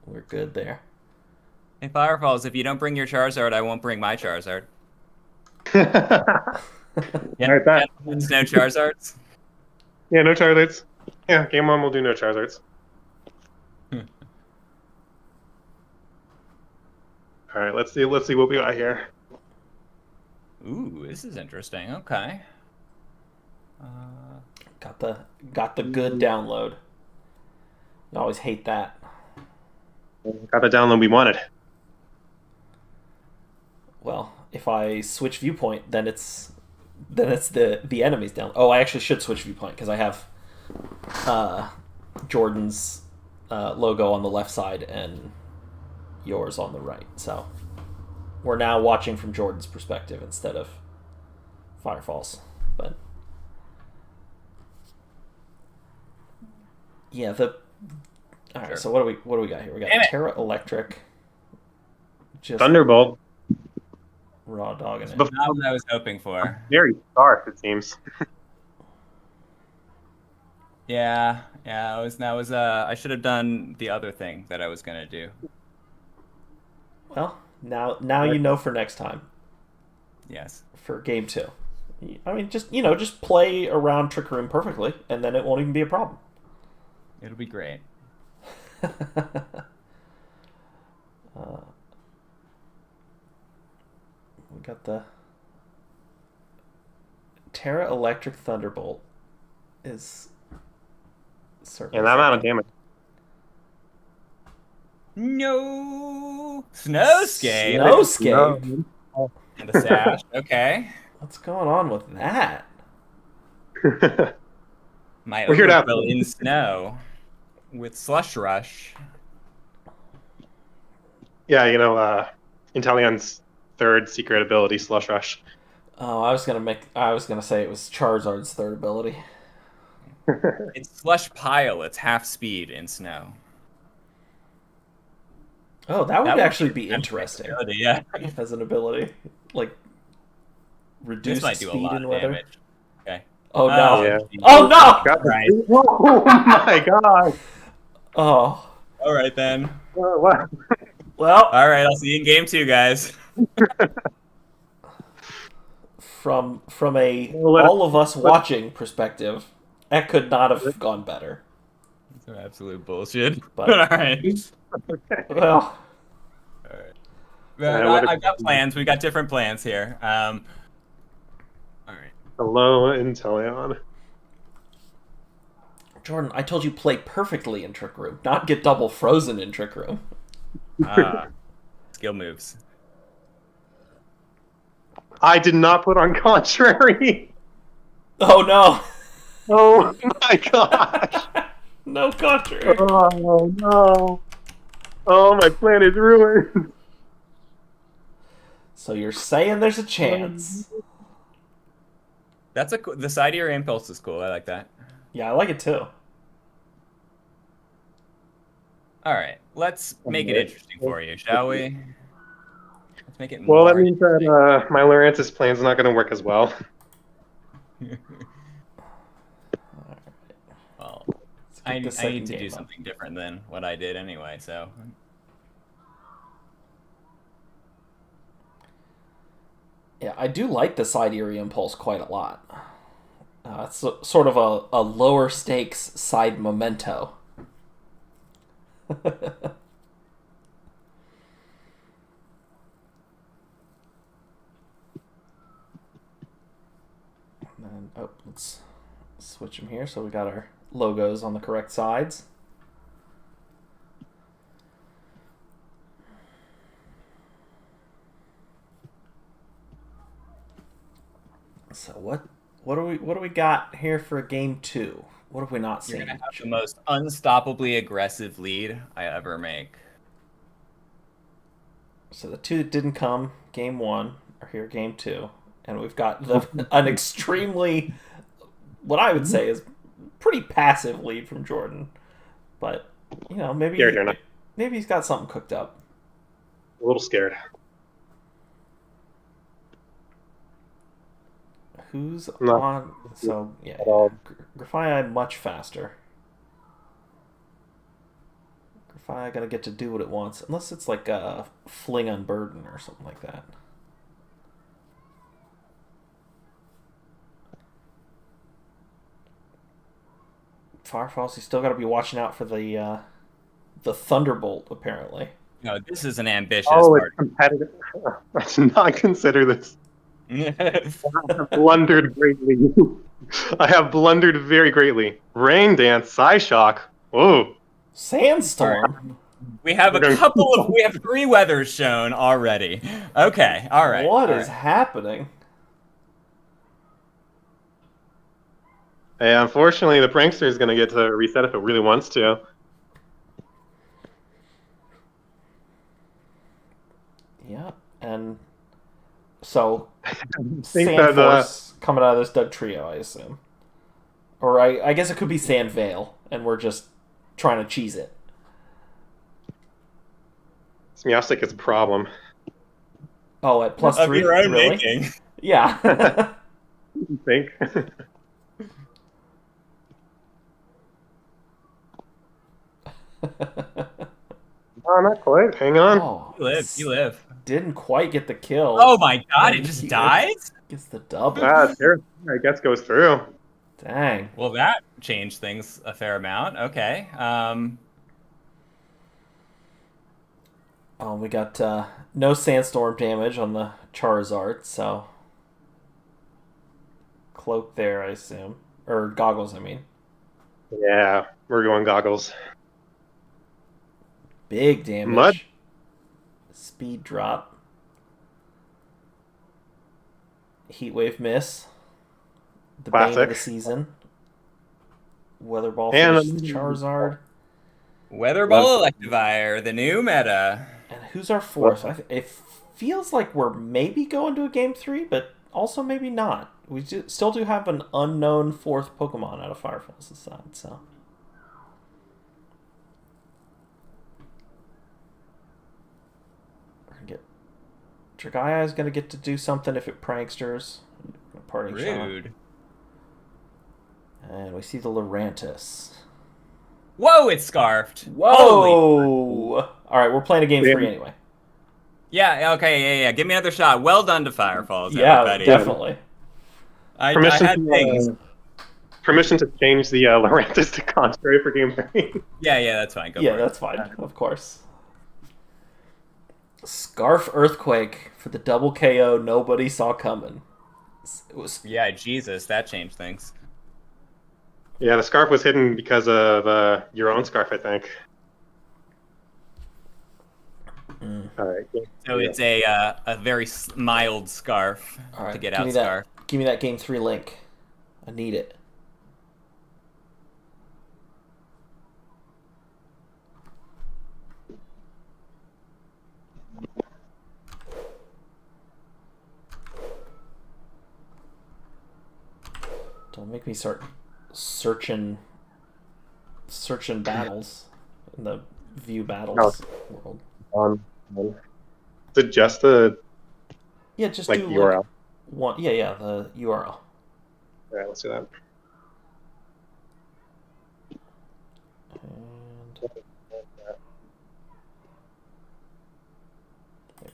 We're good there. Hey, Firefalls, if you don't bring your Charizard, I won't bring my Charizard. All right, that. There's no Charizards? Yeah, no Charizards. Yeah, game 1 we'll do no Charizards. All right, let's see what we got here. Ooh, this is interesting. Okay. Got the good download. I always hate that. Got the download we wanted. Well, if I switch viewpoint, then it's the enemy's down. Oh, I actually should switch viewpoint because I have Jordan's logo on the left side and yours on the right. So we're now watching from Jordan's perspective instead of Firefalls. But yeah, all right. Sure. So what do we got here? We got Terra Electric, just Thunderbolt. raw dogging it. Not what I was hoping for. Very sharp, it seems. Yeah. I should have done the other thing that I was gonna do. Well, now you know for next time. Yes. For game 2. I mean, just play around Trick Room perfectly, and then it won't even be a problem. It'll be great. We got the Terra Electric Thunderbolt is certainly. And that amount of damage. No Snowscape. Snowscape. And the sash. Okay. What's going on with that? My We're here to have Overquill in snow. with Slush Rush. Yeah, you know, Inteleon's third secret ability, Slush Rush. Oh, I was gonna say it was Charizard's third ability. It's Slush Pile. It's half speed in snow. Oh, that would That would actually be be a interesting ability, yeah. as an ability, like This reduced might do a speed lot in of weather. damage. Okay. Oh no! Yeah. Oh no! Got the- Right. Oh my god! Oh All right then. Wow. well. All right, I'll see you in game 2, guys. From a Well, all of us watching perspective, that could not have gone better. Some absolute bullshit. But- All right. Okay. Well, All right. Well, I've got plans. We've got different plans here. All right. Hello, Inteleon. Jordan, I told you play perfectly in Trick Room, not get double frozen in Trick Room. Skill moves. I did not put on contrary. Oh no! Oh my gosh. No contrary. Oh no. Oh, my plan is ruined. So you're saying there's a chance? That's the side ear impulse is cool. I like that. Yeah, I like it too. All right, let's make it interesting for you, shall we? Let's make it Well, more. that means that my Lurantis plan's not going to work as well. Well, Let's I get the need second to do game up. something different than what I did anyway. So Yeah, I do like the side ear impulse quite a lot. It's sort of a lower stakes side memento. And then, let's switch them here so we got our logos on the correct sides. So what do we got here for game 2? What have we not you're seen? gonna have the most unstoppably aggressive lead I ever make. So the two that didn't come, game 1, are here game 2. And we've got an extremely, what I would say is pretty passive lead from Jordan. But, you know, maybe he's got something cooked up. A little scared. Who's No. on? So, yeah. At all. Grafia much faster. Grafia gonna get to do what it wants. Unless it's like a fling on burden or something like that. Firefalls, you still gotta be watching out for the Thunderbolt, apparently. No, this is an ambitious Oh, it's part. competitive. I did not consider this. I have blundered greatly. I have blundered very greatly. Rain Dance, Psyshock. Oh. Sandstorm? We have we have 3 weathers shown already. Okay, all right. What all is right. happening? Hey, unfortunately, the prankster is going to get to reset if it really wants to. Yeah, and so think that, Sandforce coming out of this Doug trio, I assume. Or I guess it could be Sandvale, and we're just trying to cheese it. Meowstic is a problem. Oh, at plus Of 3? your own Really? making. Yeah. You think? Oh, not quite. Hang on. Oh, You live. didn't quite get the kill. Oh my god, it And just he dies? Gets the double. There, I guess goes through. Dang. Well, that changed things a fair amount. Okay. We got no sandstorm damage on the Charizard, so cloak there, I assume, or goggles, I mean. Yeah, we're going goggles. Big damage. Mud. Speed drop. Heat wave miss. The bane of Classic. the season. Weather ball And finishes the Charizard. Weather Ball Electivire, the new meta. And who's our fourth? It feels like we're maybe going to a game 3, but also maybe not. We still do have an unknown fourth Pokemon out of FireFall's side, so. We're gonna get Dragaya is gonna get to do something if it pranksters. Parting Rude. shot. And we see the Lurantis. Whoa, it's scarfed. Whoa! Holy. All right, we're playing a game 3 anyway. Yeah, okay, yeah. Give me another shot. Well done to FireFalls, Yeah, everybody. definitely. I Permission had things. Permission to change the Lurantis to contrary for game 3. Yeah, that's fine. Go Yeah, for that's fine, of course. Scarf Earthquake for the double KO nobody saw coming. It was Yeah, Jesus, that changed things. Yeah, the scarf was hidden because of your own scarf, I think. All right. So it's a very mild scarf all right. to get give out me scarf. Give me that game 3 link. I need it. Don't make me start searching battles in the view battles world. Is it just the Yeah, just like do URL? like one. Yeah, the URL. All right, let's do that.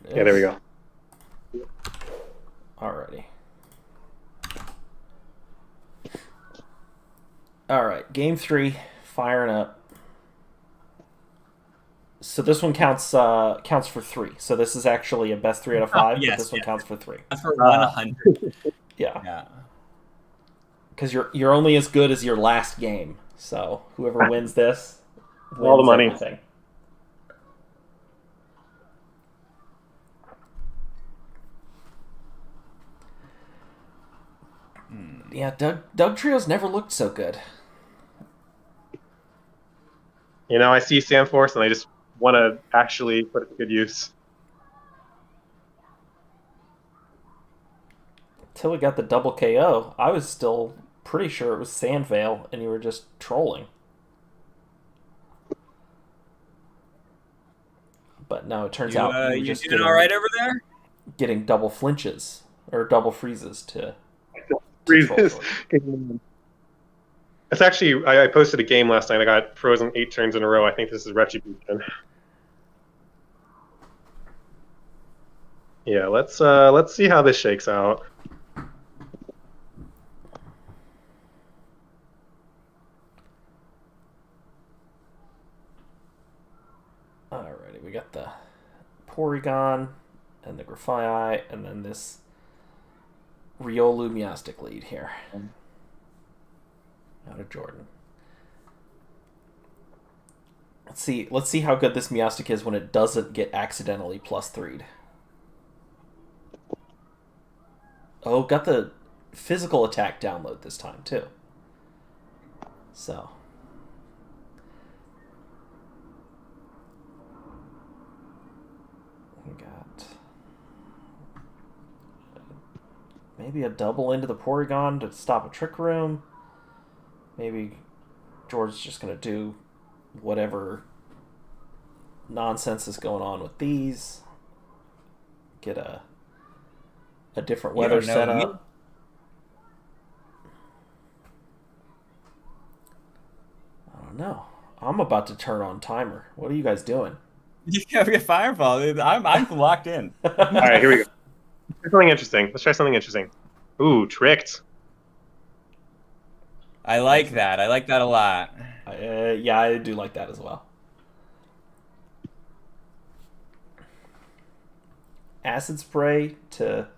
And Yeah, there we go. Alrighty. Alright, game 3, firing up. So this one counts for 3. So this is actually a best 3 out of 5, yes, but this one counts for 3. That's for 100. Yeah. Because you're only as good as your last game. So whoever wins this wins all the money. everything. Yeah, Doug Trio's never looked so good. You know, I see Sandforce and I just want to actually put it to good use. Until we got the double KO, I was still pretty sure it was Sandvale and you were just trolling. But no, it turns out you just doing all right over there? Getting double flinches or double freezes to Freezes. It's actually, I posted a game last night. I got frozen 8 turns in a row. I think this is Retribution. Yeah, let's see how this shakes out. Alrighty, we got the Porygon and the Grafaiai, and then this Riolu Miastic lead here. Out of Jordan. Let's see how good this Miastic is when it doesn't get accidentally +3'd. Oh, got the physical attack download this time too. So we got maybe a double into the Porygon to stop a Trick Room. Maybe George's just going to do whatever nonsense is going on with these. Get a different weather setup. I don't know. I'm about to turn on timer. What are you guys doing? You gotta get Fireball. I'm locked in. All right, here we go. Let's try something interesting. Let's try something interesting. Ooh, tricked. I like that. I like that a lot. Yeah, I do like that as well. Acid spray to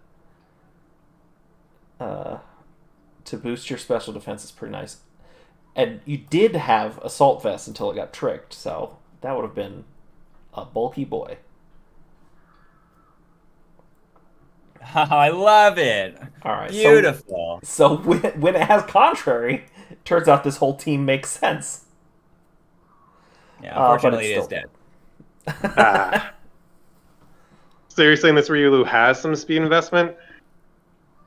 boost your special defense is pretty nice. And you did have Assault Vest until it got tricked, so that would have been a bulky boy. I love it. All right, beautiful. So when it has Contrary, it turns out this whole team makes sense. Yeah, but unfortunately, it's it is still dead. Ah. So you're saying this Ryulu has some speed investment?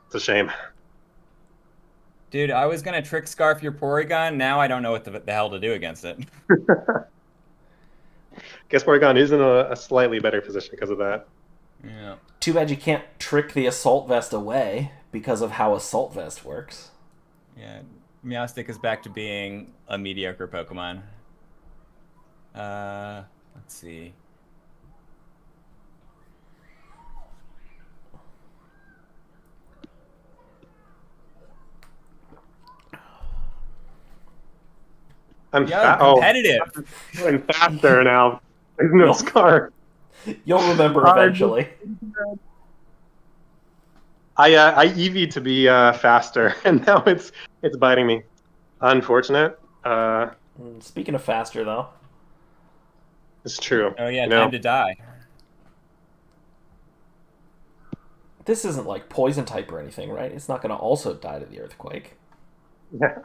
It's a shame. Dude, I was gonna trick scarf your Porygon. Now I don't know what the hell to do against it. Guess Porygon is in a slightly better position because of that. Yeah. Too bad you can't trick the Assault Vest away because of how Assault Vest works. Yeah. Meowstic is back to being a mediocre Pokemon. Let's see. I'm competitive. I'm faster now. There's no Nope. scar. You'll remember eventually. I EV'd to be faster, and now it's biting me. Unfortunate. Speaking of faster, though, It's true. Oh yeah, You know? time to die. this isn't like poison type or anything, right? It's not going to also die to the earthquake. Yeah.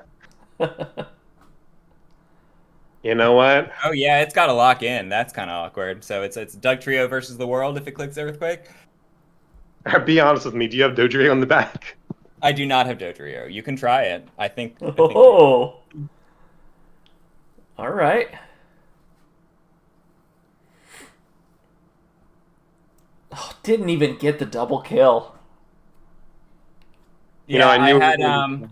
You know what? Oh yeah, it's got to lock in. That's kind of awkward. So it's Dugtrio versus the world if it clicks Earthquake. Be honest with me. Do you have Dodrio on the back? I do not have Dugtrio. You can try it. I think. Oh, all right. Oh, didn't even get the double kill. Yeah, I knew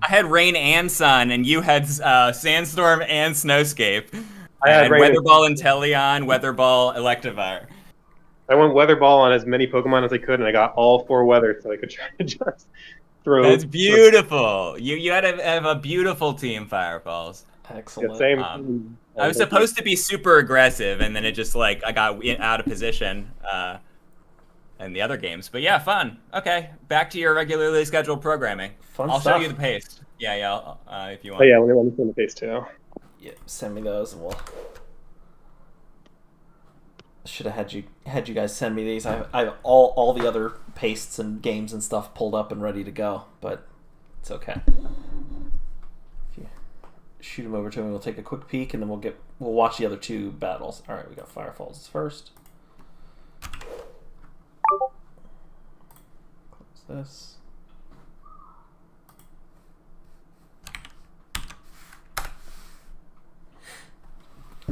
I had Rain and Sun, and you had Sandstorm and Snowscape. I had Rain Weather and- Ball Inteleon, Weather Ball Electivire. I went Weather Ball on as many Pokemon as I could, and I got all 4 weather, so I could try to just throw. That's beautiful. You had to have a beautiful team, Firefalls. Excellent. The same. I was supposed to be super aggressive, and then it just like I got out of position in the other games. But yeah, fun. Okay, back to your regularly scheduled programming. Fun I'll stuff. show you the pace. Yeah, if you want. Oh yeah, let me send the face too. Yeah, send me those, and we'll. Should have had you guys send me these. I have all the other pastes and games and stuff pulled up and ready to go, but it's okay. If you shoot them over to me, we'll take a quick peek, and then we'll watch the other 2 battles. All right, we got Firefalls first. Close this.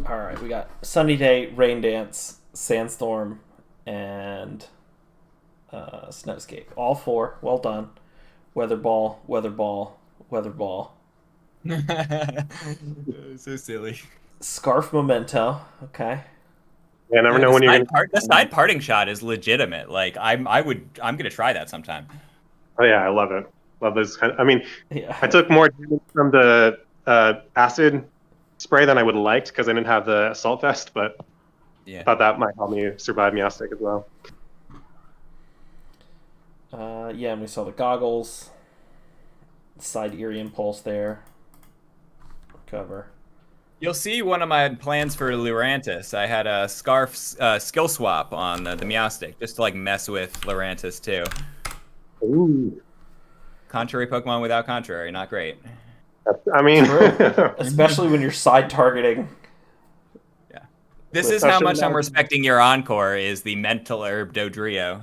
All right, we got Sunny Day, Rain Dance, Sandstorm, and Snowscape. All 4. Well done. Weather Ball, Weather Ball, Weather Ball. So silly. Scarf Memento. Okay. Yeah, I never know when you're gonna. The side parting shot is legitimate. Like I'm gonna try that sometime. Oh yeah, I love it. Love those kind. I mean, Yeah. I took more damage from the acid spray than I would have liked because I didn't have the assault vest, but Yeah. I thought that might help me survive Meowstic as well. Yeah, and we saw the goggles. Side Eerie Impulse there. Cover. You'll see one of my plans for Lurantis. I had a Scarf skill swap on the Meowstic just to like mess with Lurantis too. Ooh. Contrary Pokemon without contrary, not great. I mean, Especially when you're side targeting. Yeah. This With is how Session much I'm Master. respecting your Encore is the Mental Herb Dodrio.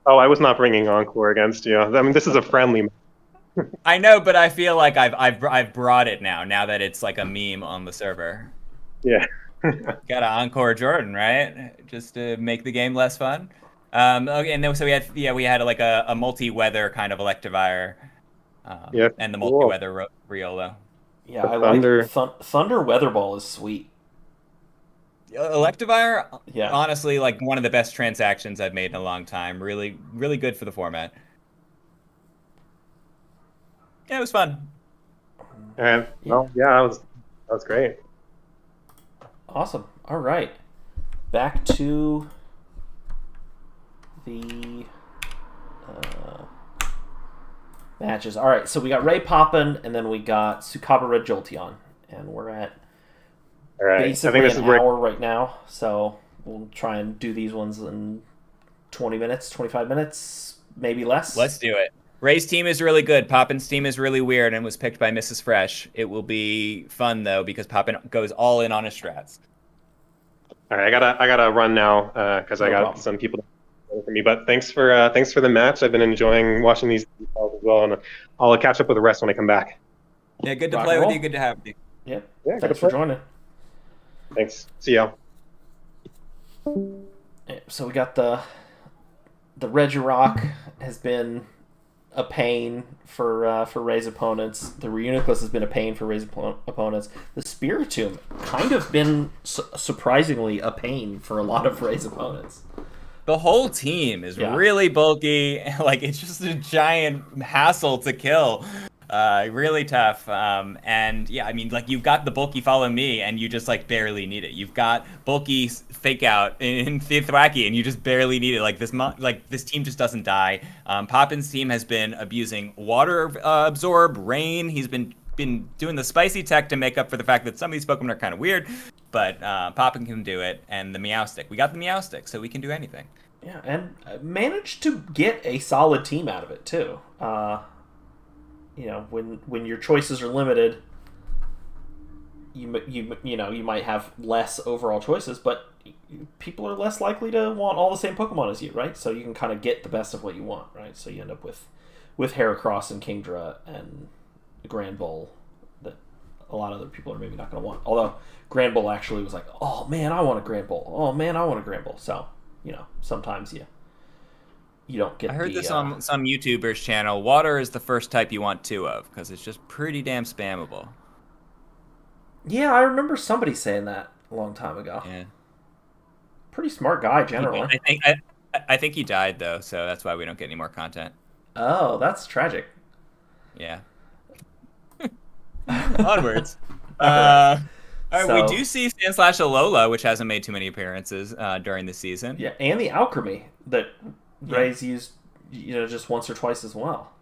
oh, I was not bringing Encore against you. I mean, this is a friendly. I know, but I feel like I've brought it now that it's like a meme on the server. Yeah. Got to Encore Jordan, right? Just to make the game less fun. Okay, and then so we had like a multi-weather kind of Electivire, Yeah, and the cool. multi-weather Riolo. Yeah, The I Thunder. like Thunder Weather Ball is sweet. Electivire, Yeah. honestly, like one of the best transactions I've made in a long time. Really, really good for the format. Yeah, it was fun. And well, yeah, that was great. Awesome. All right. Back to the matches. All right, so we got Ray Poppin, and then we got Sukaba Red Jolteon, and we're at All right. I basically think this an is where hour right now. So we'll try and do these ones in 20 minutes, 25 minutes, maybe less. Let's do it. Ray's team is really good. Poppin's team is really weird and was picked by Mrs. Fresh. It will be fun though because Poppin goes all in on his strats. All right, I gotta run now because I No got problem. some people for me. But thanks for the match. I've been enjoying watching these details as well, and I'll catch up with the rest when I come back. Yeah, good to Rock play and with you. roll. Good to have you. Yeah. Yeah, good to Thanks for play. joining. Thanks. See y'all. Yeah, so we got the Regirock has been a pain for Ray's opponents. The Reuniclus has been a pain for Ray's opponents. The Spiritomb kind of been surprisingly a pain for a lot of Ray's opponents. The whole team is Yeah. really bulky. Like, it's just a giant hassle to kill. Really tough. And yeah, I mean, like, you've got the bulky follow me, and you just like barely need it. You've got bulky fake out in Thwacki, and you just barely need it. Like this team just doesn't die. Poppin's team has been abusing water absorb, rain. He's been doing the spicy tech to make up for the fact that some of these Pokemon are kind of weird, but Poppin can do it, and the Meowstic. We got the Meowstic, so we can do anything. Yeah, and managed to get a solid team out of it too. You know, when your choices are limited, you know you might have less overall choices, but people are less likely to want all the same Pokemon as you, right? So you can kind of get the best of what you want, right? So you end up with Heracross and Kingdra and Granbull that a lot of other people are maybe not going to want. Although Granbull actually was like, oh man, I want a Granbull. Oh man, I want a Granbull. So you know, sometimes you don't get. I heard this on some YouTuber's channel. Water is the first type you want two of because it's just pretty damn spammable. Yeah, I remember somebody saying that a long time ago. Yeah. Pretty smart guy generally. I think he died though, so that's why we don't get any more content. Oh, that's tragic. Yeah. Onwards. All right, we do see Sandslash-Alola, which hasn't made too many appearances during the season. Yeah, and the Alchemy that Ray's used, you know, just once or twice as well.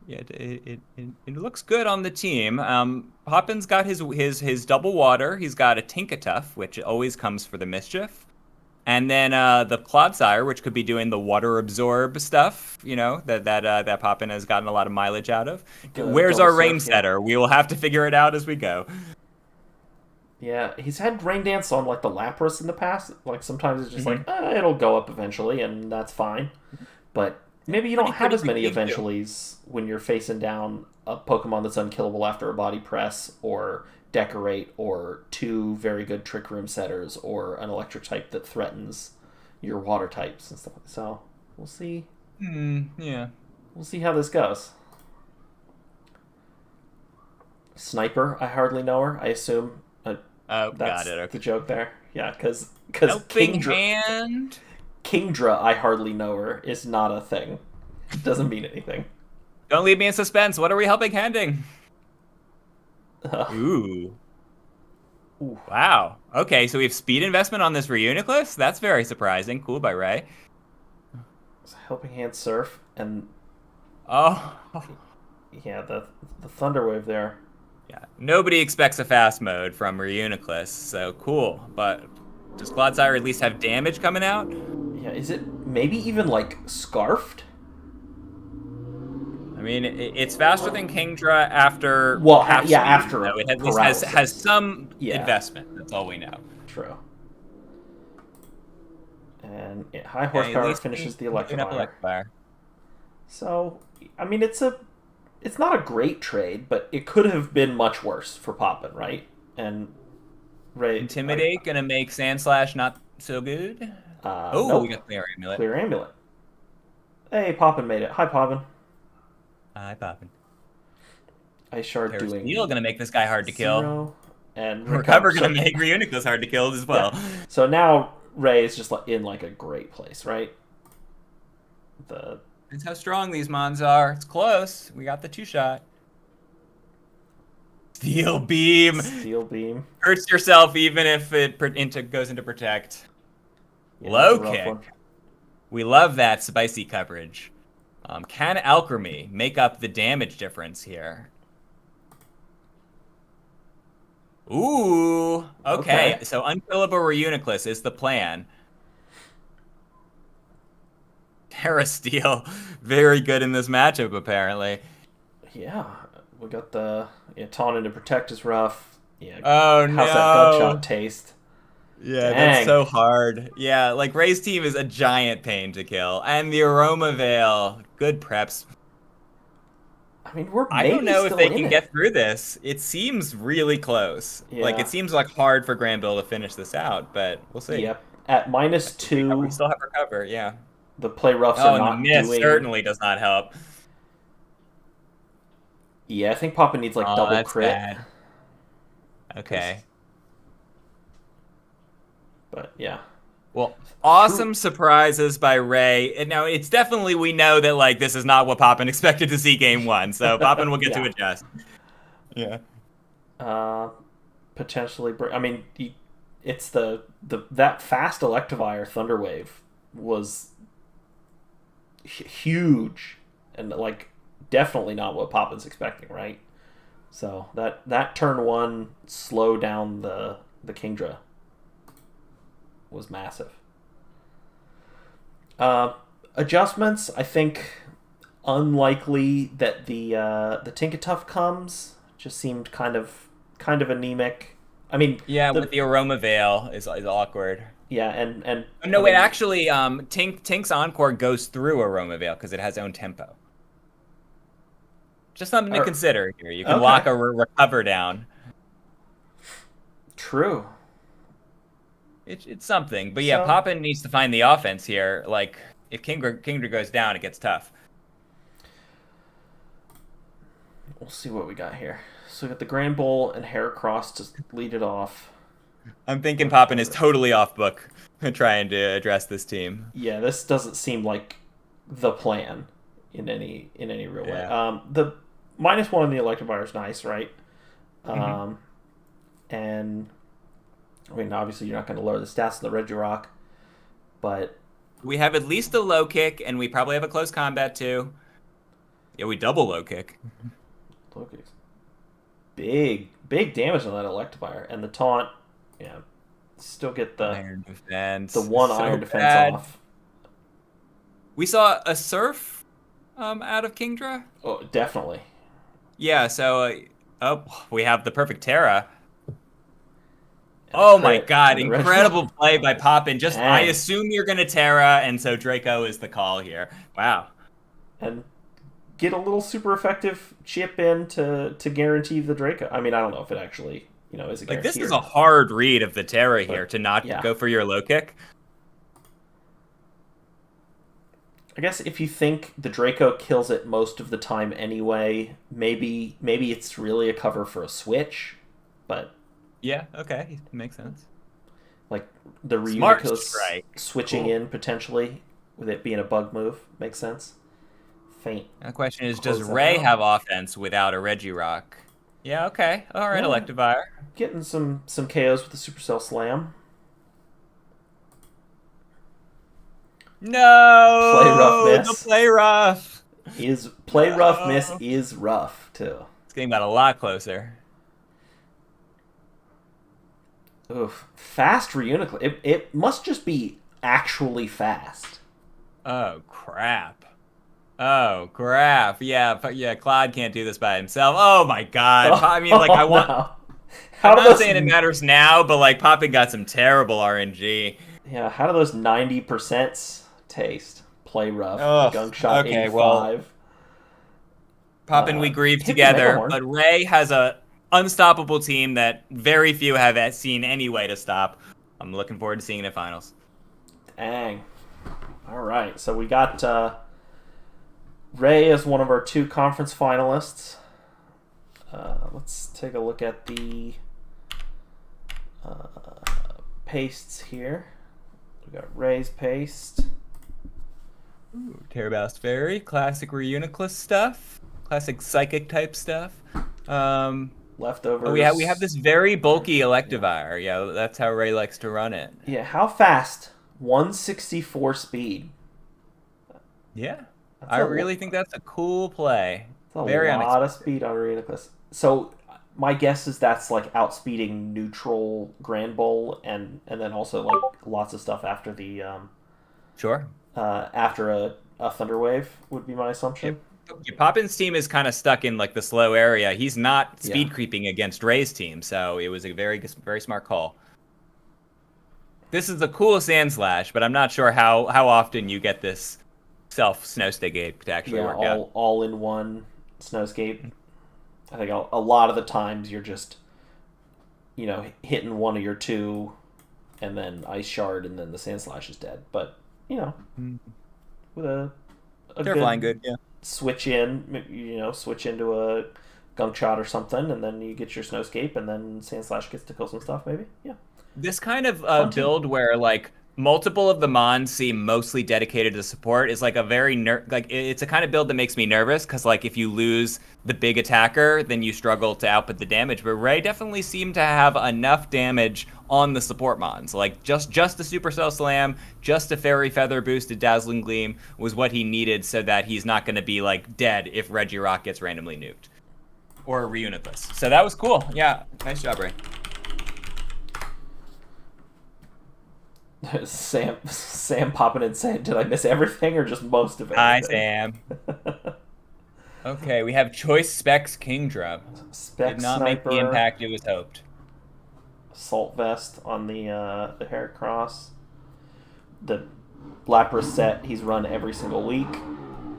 Yeah, it looks good on the team. Poppin's got his double water. He's got a Tinkatuff, which always comes for the mischief. And then the Clodsire, which could be doing the water absorb stuff, you know, that Poppin has gotten a lot of mileage out of. Where's our Rain Setter? We will have to figure it out as we go. Yeah, he's had Rain Dance on like the Lapras in the past. Like sometimes it's just like it'll go up eventually, and that's fine. But maybe you don't have as many eventuallys when you're facing down a Pokemon that's unkillable after a Body Press or Decorate or two very good Trick Room setters or an Electric type that threatens your Water types and stuff. So we'll see. Yeah. We'll see how this goes. Sniper, I hardly know her. I assume. Oh, That's got it. Okay. the joke there. Yeah, because Kingdra, I hardly know her is not a thing. Doesn't mean anything. Don't leave me in suspense. What are we helping handing? Ooh. Wow. Okay, so we have speed investment on this Reuniclus? That's very surprising. Cool by Ray. Helping Hand Surf and Oh. yeah, the Thunder Wave there. Yeah. Nobody expects a fast mode from Reuniclus, so cool. But does Clodsire at least have damage coming out? Yeah, is it maybe even like Scarfed? I mean, it's faster than Kingdra after. Well, half yeah, speed, after so it at paralysis. least has some investment. That's all we know. True. And High Horsepower finishes the Electivire. So, I mean, it's not a great trade, but it could have been much worse for Poppin, right? And Ray Intimidate gonna make Sandslash not so good. Nope. We got Clear Amulet. Clear Amulet. Hey, Poppin made it. Hi, Poppin. Hi, Poppin. Ice Shard doing. Steel gonna make this guy hard to kill. And Recover gonna make Reuniclus hard to kill as well. Yeah. So now Ray is just in like a great place, right? That's how strong these mons are. It's close. We got the 2-shot. Steel Beam. Steel Beam. Hurts yourself even if it goes into Protect. Yeah, Low kick. We love that spicy coverage. Can Alchemy make up the damage difference here? Ooh. Okay. So unkillable Reuniclus is the plan. Terra Steel, very good in this matchup, apparently. Yeah, we got the Taunt into Protect is rough. Yeah. Oh no. How's that Gunshot taste? Yeah, that's Dang. so hard. Yeah, like Ray's team is a giant pain to kill. And the Aroma Veil, good preps. I mean, we're I don't maybe know if still they in can it. get through this. It seems really close. Like, Yeah. it seems like hard for Granville to finish this out, but we'll see. Yep. At minus We 2, still have recover, yeah. the play roughs Oh, are and the not miss doing. certainly does not help. Yeah, I think Papa needs like Oh, double that's crit. bad. Okay. But yeah. Well, awesome surprises by Ray. And now it's definitely, we know that like this is not what Poppin expected to see game one, so Poppin will get to Yeah. adjust. Yeah. Potentially. I mean, it's the that fast Electivire Thunderwave was huge, and like definitely not what Poppin's expecting, right? So that turn 1 slow down the Kingdra was massive. Adjustments, I think unlikely that the Tinkatuff comes. Just seemed kind of anemic. I mean, Yeah, with the Aroma Veil is awkward. yeah, and Oh, no, I wait, mean, actually, Tink's Encore goes through Aroma Veil because it has own tempo. Just something to consider here. You can okay. lock a recover down. True. It's something. But yeah, So- Poppin needs to find the offense here. Like, if Kingdra goes down, it gets tough. We'll see what we got here. So we got the Grand Bowl and Heracross to lead it off. I'm thinking Poppin is totally off book trying to address this team. Yeah, this doesn't seem like the plan in any real way. Yeah. The -1 on the Electivire is nice, right? Mm-hmm. And I mean, obviously you're not going to lower the stats on the Regirock, but We have at least a low kick, and we probably have a close combat too. Yeah, we double low kick. low kicks. Big damage on that Electivire, and the taunt. Yeah, still get the Iron defense. the one So iron defense bad. off. We saw a surf out of Kingdra. Oh, definitely. Yeah, so we have the perfect Terra. Oh my god, the incredible play by Poppin. Just Dang. I assume you're gonna Terra, and so Draco is the call here. Wow. And get a little super effective chip in to guarantee the Draco. I mean, I don't know if it actually, is a guarantee. Like, this is a hard read of the Terra here to not yeah. go for your low kick. I guess if you think the Draco kills it most of the time anyway, maybe it's really a cover for a switch, but Yeah, okay, makes sense. like the Smart Reunico strike. switching Cool. in potentially with it being a bug move makes sense. Faint. The question is, does Close that Ray out. have offense without a Regirock? Yeah, okay. All right, Yeah. Electivire. Getting some KOs with the Supercell Slam. No! Play rough miss. The play rough. Play rough No. miss is rough too. It's getting about a lot closer. Oof. Fast Reunicle. It must just be actually fast. Oh, crap. Oh, crap. Yeah, Claude can't do this by himself. Oh, my God. I mean, like, I want... Wow. I'm do not those- saying it matters now, but, like, Poppin got some terrible RNG. Yeah, how do those 90% taste? Play rough. Ugh, Gunshot okay, 85. well, Poppin, we grieve hit the together, Megahorn. but Ray has a unstoppable team that very few have seen any way to stop. I'm looking forward to seeing it in finals. Dang. All right, so we got Ray as one of our 2 conference finalists. Let's take a look at the pastes here. We got Ray's paste. Ooh, Terrabast Fairy, classic Reuniclus stuff, classic psychic type stuff. Leftovers. Oh, we have this very bulky Electivire. Yeah, that's how Ray likes to run it. Yeah, how fast? 164 speed. Yeah, That's I a really think that's a cool play. That's a Very lot of unexpected. speed on Reuniclus. So my guess is that's like outspeeding neutral Grand Bowl and then also like lots of stuff after the Sure. after a Thunder Wave would be my assumption. Poppin's team is kind of stuck in like the slow area. He's not speed Yeah. creeping against Ray's team, so it was a very smart call. this is the cool Sand Slash, but I'm not sure how often you get this self Snowscape to actually work out. all in one Snowscape. I think a lot of the times you're just, hitting one of your two, and then Ice Shard, and then the Sand Slash is dead. But with a they're flying good, yeah. Switch into a Gunk Shot or something, and then you get your Snowscape, and then Sand Slash gets to kill some stuff, maybe. Yeah. This kind of build where like multiple of the mons seem mostly dedicated to support is like a very it's a kind of build that makes me nervous because like if you lose the big attacker, then you struggle to output the damage. But Ray definitely seemed to have enough damage on the support mons. Like just the Supercell Slam, just a Fairy Feather boosted Dazzling Gleam was what he needed so that he's not going to be like dead if Regirock gets randomly nuked or Reunitless. So that was cool. Yeah, nice job, Ray. Sam popping in saying, "Did I miss everything or just most of it?" Hi, Sam. Okay, we have Choice Specs Kingdra. Did not make the impact it was hoped. Assault Vest on the Heracross. The Lapras set he's run every single week.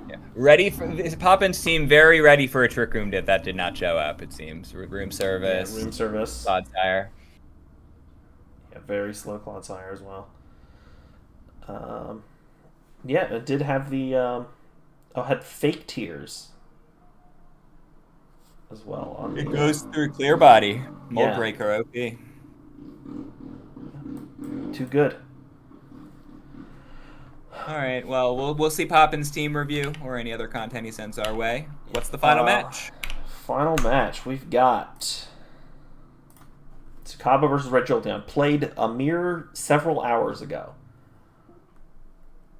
Yeah. Ready for Poppin's team, very ready for a Trick Room that did not show up, it seems. Room service. Yeah, room service. Clodsire. Yeah, very slow Clodsire as well. Yeah, it did have the had Fake Tears as well. It goes through Clear Body. Mold Breaker OP. Too good. All right, well, we'll see Poppin's team review or any other content he sends our way. What's the final match? Final match, we've got Sukaba versus Red Jolteon. Played a mere several hours ago.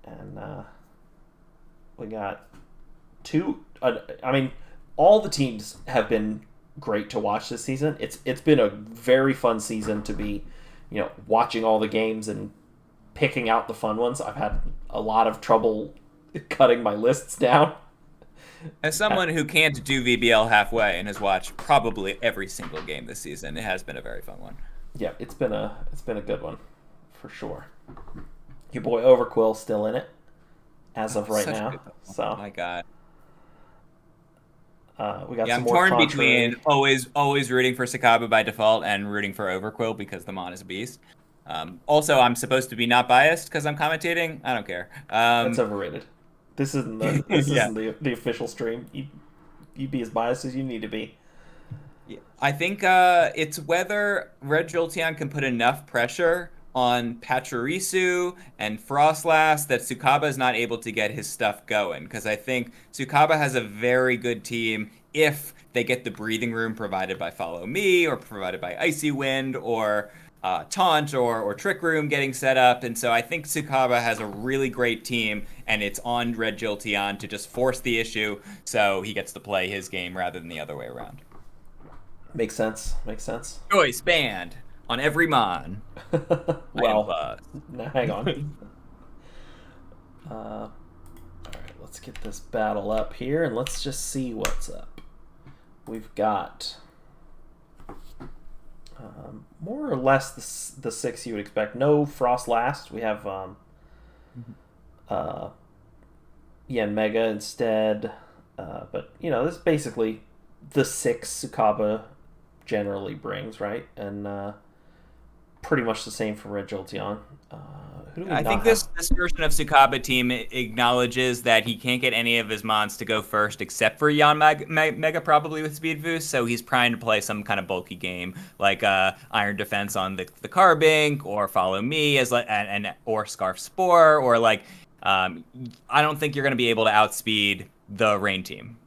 And we got two... all the teams have been great to watch this season. It's been a very fun season to be, watching all the games and picking out the fun ones. I've had a lot of trouble cutting my lists down. As someone who can't do VBL halfway and has watched probably every single game this season, it has been a very fun one. Yeah, it's been a good one for sure. Your boy Overquill still in it as of right now. So oh my god. We got some I'm more torn between always rooting for Sukaba by default and rooting for Overquill because the mon is a beast. Also, I'm supposed to be not biased because I'm commentating. I don't care. That's overrated. This isn't the official stream. You be as biased as you need to be. I think it's whether Red Jolteon can put enough pressure on Pachirisu and Frostlass that Sukaba is not able to get his stuff going. Because I think Sukaba has a very good team if they get the breathing room provided by Follow Me or provided by Icy Wind or Taunt or Trick Room getting set up. And so I think Sukaba has a really great team, and it's on Red Jolteon to just force the issue so he gets to play his game rather than the other way around. Makes sense. Choice banned on every mon. Well, now hang on. All right, let's get this battle up here, and let's just see what's up. We've got more or less the six you would expect. No Frost last. We have Mega instead. But this is basically the six Sukaba generally brings, right? And pretty much the same for Red Jolteon. I think this version of Sukaba team acknowledges that he can't get any of his mons to go first except for Yan Mega probably with Speed Boost, so he's trying to play some kind of bulky game like Iron Defense on the Carbink or Follow Me or Scarf Spore or I don't think you're going to be able to outspeed the Rain team.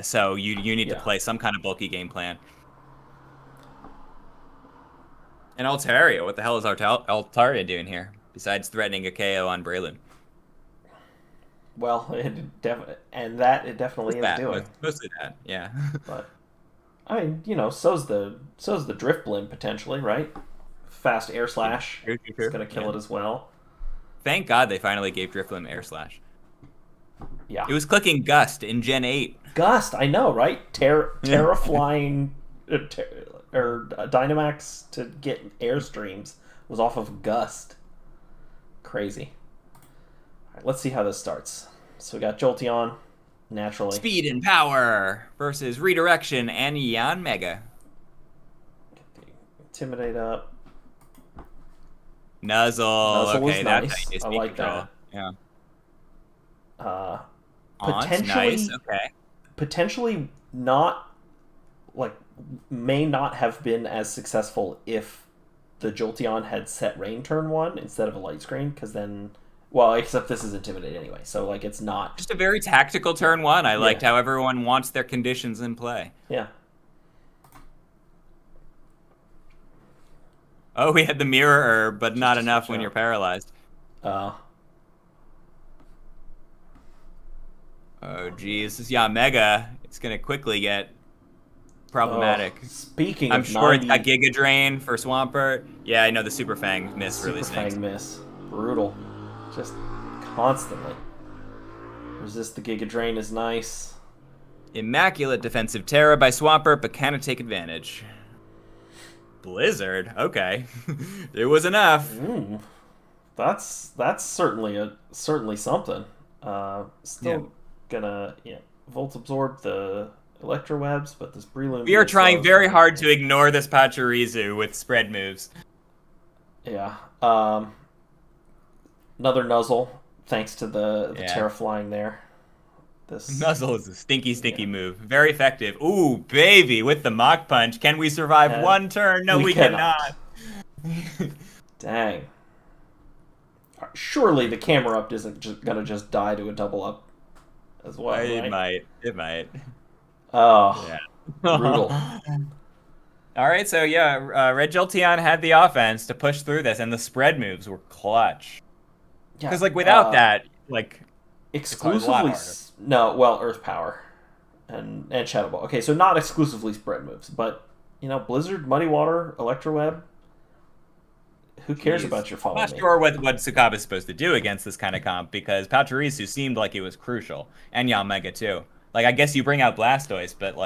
So you need to play some kind of bulky game plan. And Altaria, what the hell is Altaria doing here? Besides threatening a KO on Braylon. Well, it definitely is doing. Mostly that, yeah. But I mean, so's the Drift Blim potentially, right? Fast Air Slash is gonna kill it as well. Thank God they finally gave Drift Blim Air Slash. Yeah. It was clicking Gust in Gen 8. Gust, I know, right? Terra flying or Dynamax to get Airstreams was off of Gust. Crazy. All right, let's see how this starts. So we got Jolteon, naturally. Speed and power versus redirection and Yan Mega. Intimidate up. Nuzzle. Nuzzle Okay, is that's nice. how you I like control. that. Yeah. Potentially, Nice. Okay. potentially not, like, may not have been as successful if the Jolteon had set rain turn 1 instead of a light screen, because then, well, except this is Intimidate anyway, so, like, it's not. Just a very tactical turn 1. I liked how everyone wants their conditions in play. Yeah. Oh, we had the mirror herb, but not enough when out. you're paralyzed. Oh, geez. This is Mega. It's going to quickly get problematic. Speaking I'm of sure 90... it's got Giga Drain for Swampert. Yeah, I know the Super Fang miss really Super stinks. Fang miss. Brutal. Just constantly. Resist the Giga Drain is nice. Immaculate defensive Terra by Swampert, but cannot take advantage. Blizzard? Okay. There was enough. That's certainly something. Still gonna Volt Absorb the Electro Webs, but this Breloom... We are trying very hard to ignore this Pachirisu with spread moves. Yeah. Another Nuzzle, thanks to the Terra flying there. This Nuzzle is a stinky move. Very effective. Ooh, baby, with the Mach Punch. Can we survive one turn? No, we cannot. Dang. Surely the camera up isn't gonna just die to a double up as well, It right? might. Oh, yeah. Brutal. All right, so Red Jolteon had the offense to push through this, and the spread moves were clutch. Because without that, exclusively Earth Power and Shadow Ball. Okay, so not exclusively spread moves, but Blizzard, Muddy Water, Electro Web. Who cares about your follow? I'm not sure what Tsukaba is supposed to do against this kind of comp, because Pachirisu seemed like it was crucial, and Yanmega too. I guess you bring out Blastoise, but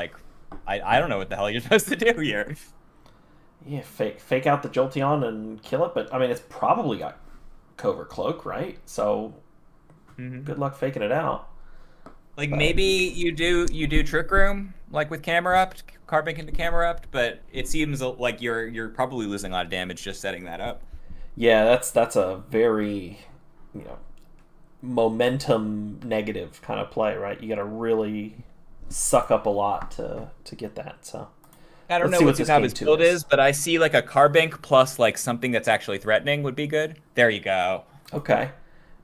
I don't know what the hell you're supposed to do here. Yeah, fake out the Jolteon and kill it, but I mean it's probably got Covert Cloak, right? So good luck faking it out. Maybe you do Trick Room with camera up, Carbink into camera up, but it seems like you're probably losing a lot of damage just setting that up. Yeah, that's a very momentum negative kind of play, right? You got to really suck up a lot to get that. So I don't know what Tsukaba's build is, but I see a Carbink plus something that's actually threatening would be good. There you go. Okay.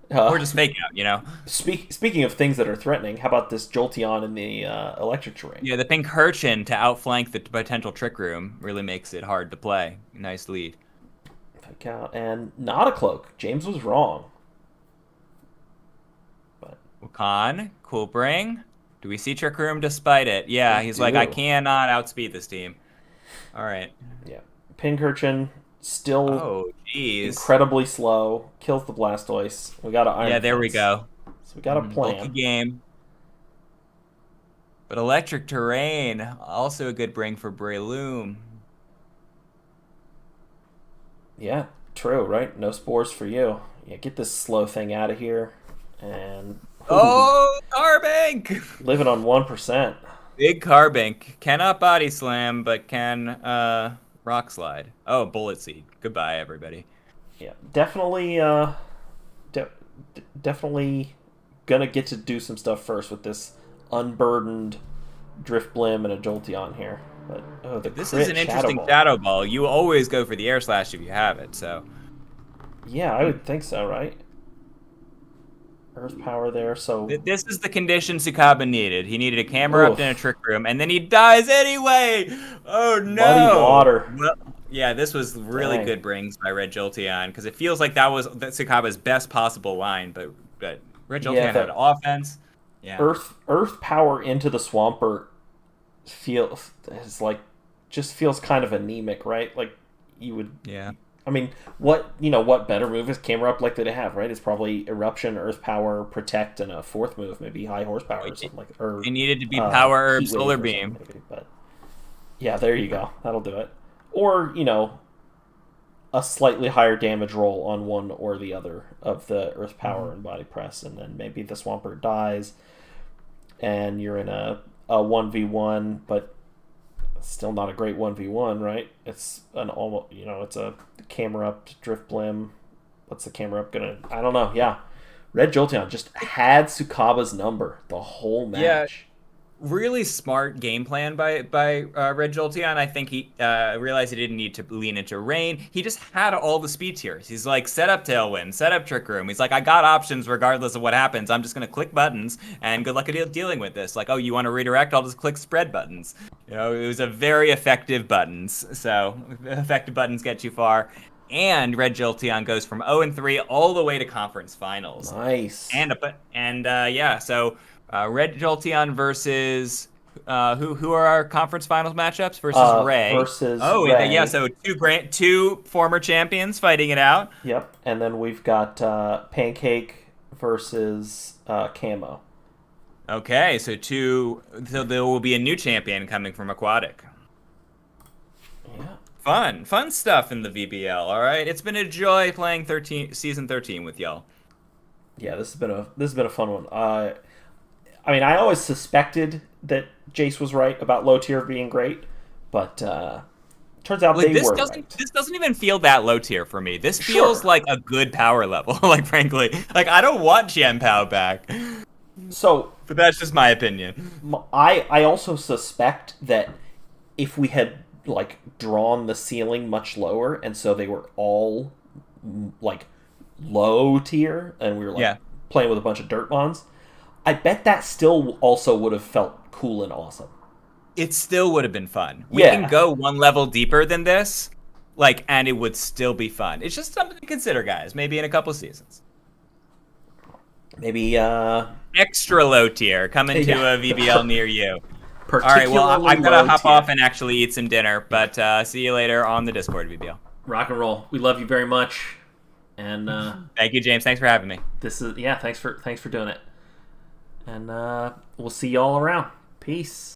Or just fake out, Speaking of things that are threatening, how about this Jolteon in the electric terrain? Yeah, the Pincurchin to outflank the potential Trick Room really makes it hard to play. Nice lead. Fake out and not a cloak. James was wrong. But Wukan, Cool Bring. Do we see Trick Room despite it? Yeah, he's I cannot outspeed this team. All right. Yeah. Pincurchin still incredibly slow. Kills the Blastoise. We got an Iron Yeah, there Fence. we go. So we got a plan. Bulky game. But Electric Terrain, also a good bring for Breloom. Yeah, true, right? No spores for you. Yeah, get this slow thing out of here. And Carbink! Living on 1%. Big Carbink. Cannot Body Slam, but can Rock Slide. Oh, Bullet Seed. Goodbye, everybody. Yeah, definitely definitely gonna get to do some stuff first with this unburdened Drift Blim and a Jolteon here. But this is an interesting Shadow Ball. You always go for the Air Slash if you have it, so. Yeah, I would think so, right? Earth Power there, so... This is the condition Tsukaba needed. He needed a camera up in a Trick Room, and then he dies anyway! Oh, no! Muddy Water. Well, yeah, this was really good brings by Red Jolteon, because it feels like that was Tsukaba's best possible line, but Red Jolteon had offense. Yeah. Earth Power into the Swampert just feels kind of anemic, right? You would... Yeah. I mean, what better move is camera up likely to have, right? It's probably Eruption, Earth Power, Protect, and a fourth move, maybe High Horsepower or something like that. Or it needed to be Power Herb, Solar Beam. Maybe, but yeah, there you go. That'll do it. Or, a slightly higher damage roll on one or the other of the Earth Power and Body Press, and then maybe the Swampert dies, and you're in a 1v1, but still not a great 1v1, right? It's an almost, it's a camera up to Drift Blim. What's the camera up gonna? I don't know. Yeah, Red Jolteon just had Tsukaba's number the whole match. Yeah. Really smart game plan by Red Jolteon. I think he realized he didn't need to lean into Rain. He just had all the speed tiers. He's like, set up Tailwind, set up Trick Room. He's like, I got options regardless of what happens. I'm just going to click buttons, and good luck dealing with this. Like, oh, you want to redirect? I'll just click spread buttons. It was a very effective buttons. So effective buttons get you far. And Red Jolteon goes from 0-3 all the way to conference finals. Nice. So Red Jolteon versus who are our conference finals matchups versus Ray Ray. So two former champions fighting it out. Yep, and then we've got Pancake versus Camo. Okay, so there will be a new champion coming from Aquatic. Yeah. Fun stuff in the VBL. All right, it's been a joy playing season 13 with y'all. Yeah, this has been a fun one. I always suspected that Jace was right about low tier being great, but turns out they were right. This doesn't even feel that low tier for me. This feels like a good power level. Like, frankly, I don't want Gen Pow back. So, but that's just my opinion. I also suspect that if we had drawn the ceiling much lower, and so they were all low tier, and we were playing with a bunch of dirt mons, I bet that still also would have felt cool and awesome. It still would have been fun. We can go one level deeper than this, and it would still be fun. It's just something to consider, guys. Maybe in a couple seasons. Maybe extra low tier coming to a VBL near you. All right, well, I'm gonna hop off and actually eat some dinner, but see you later on the Discord, VBL. Rock and roll. We love you very much, and thank you, James. Thanks for having me. Thanks for doing it. And we'll see y'all around. Peace.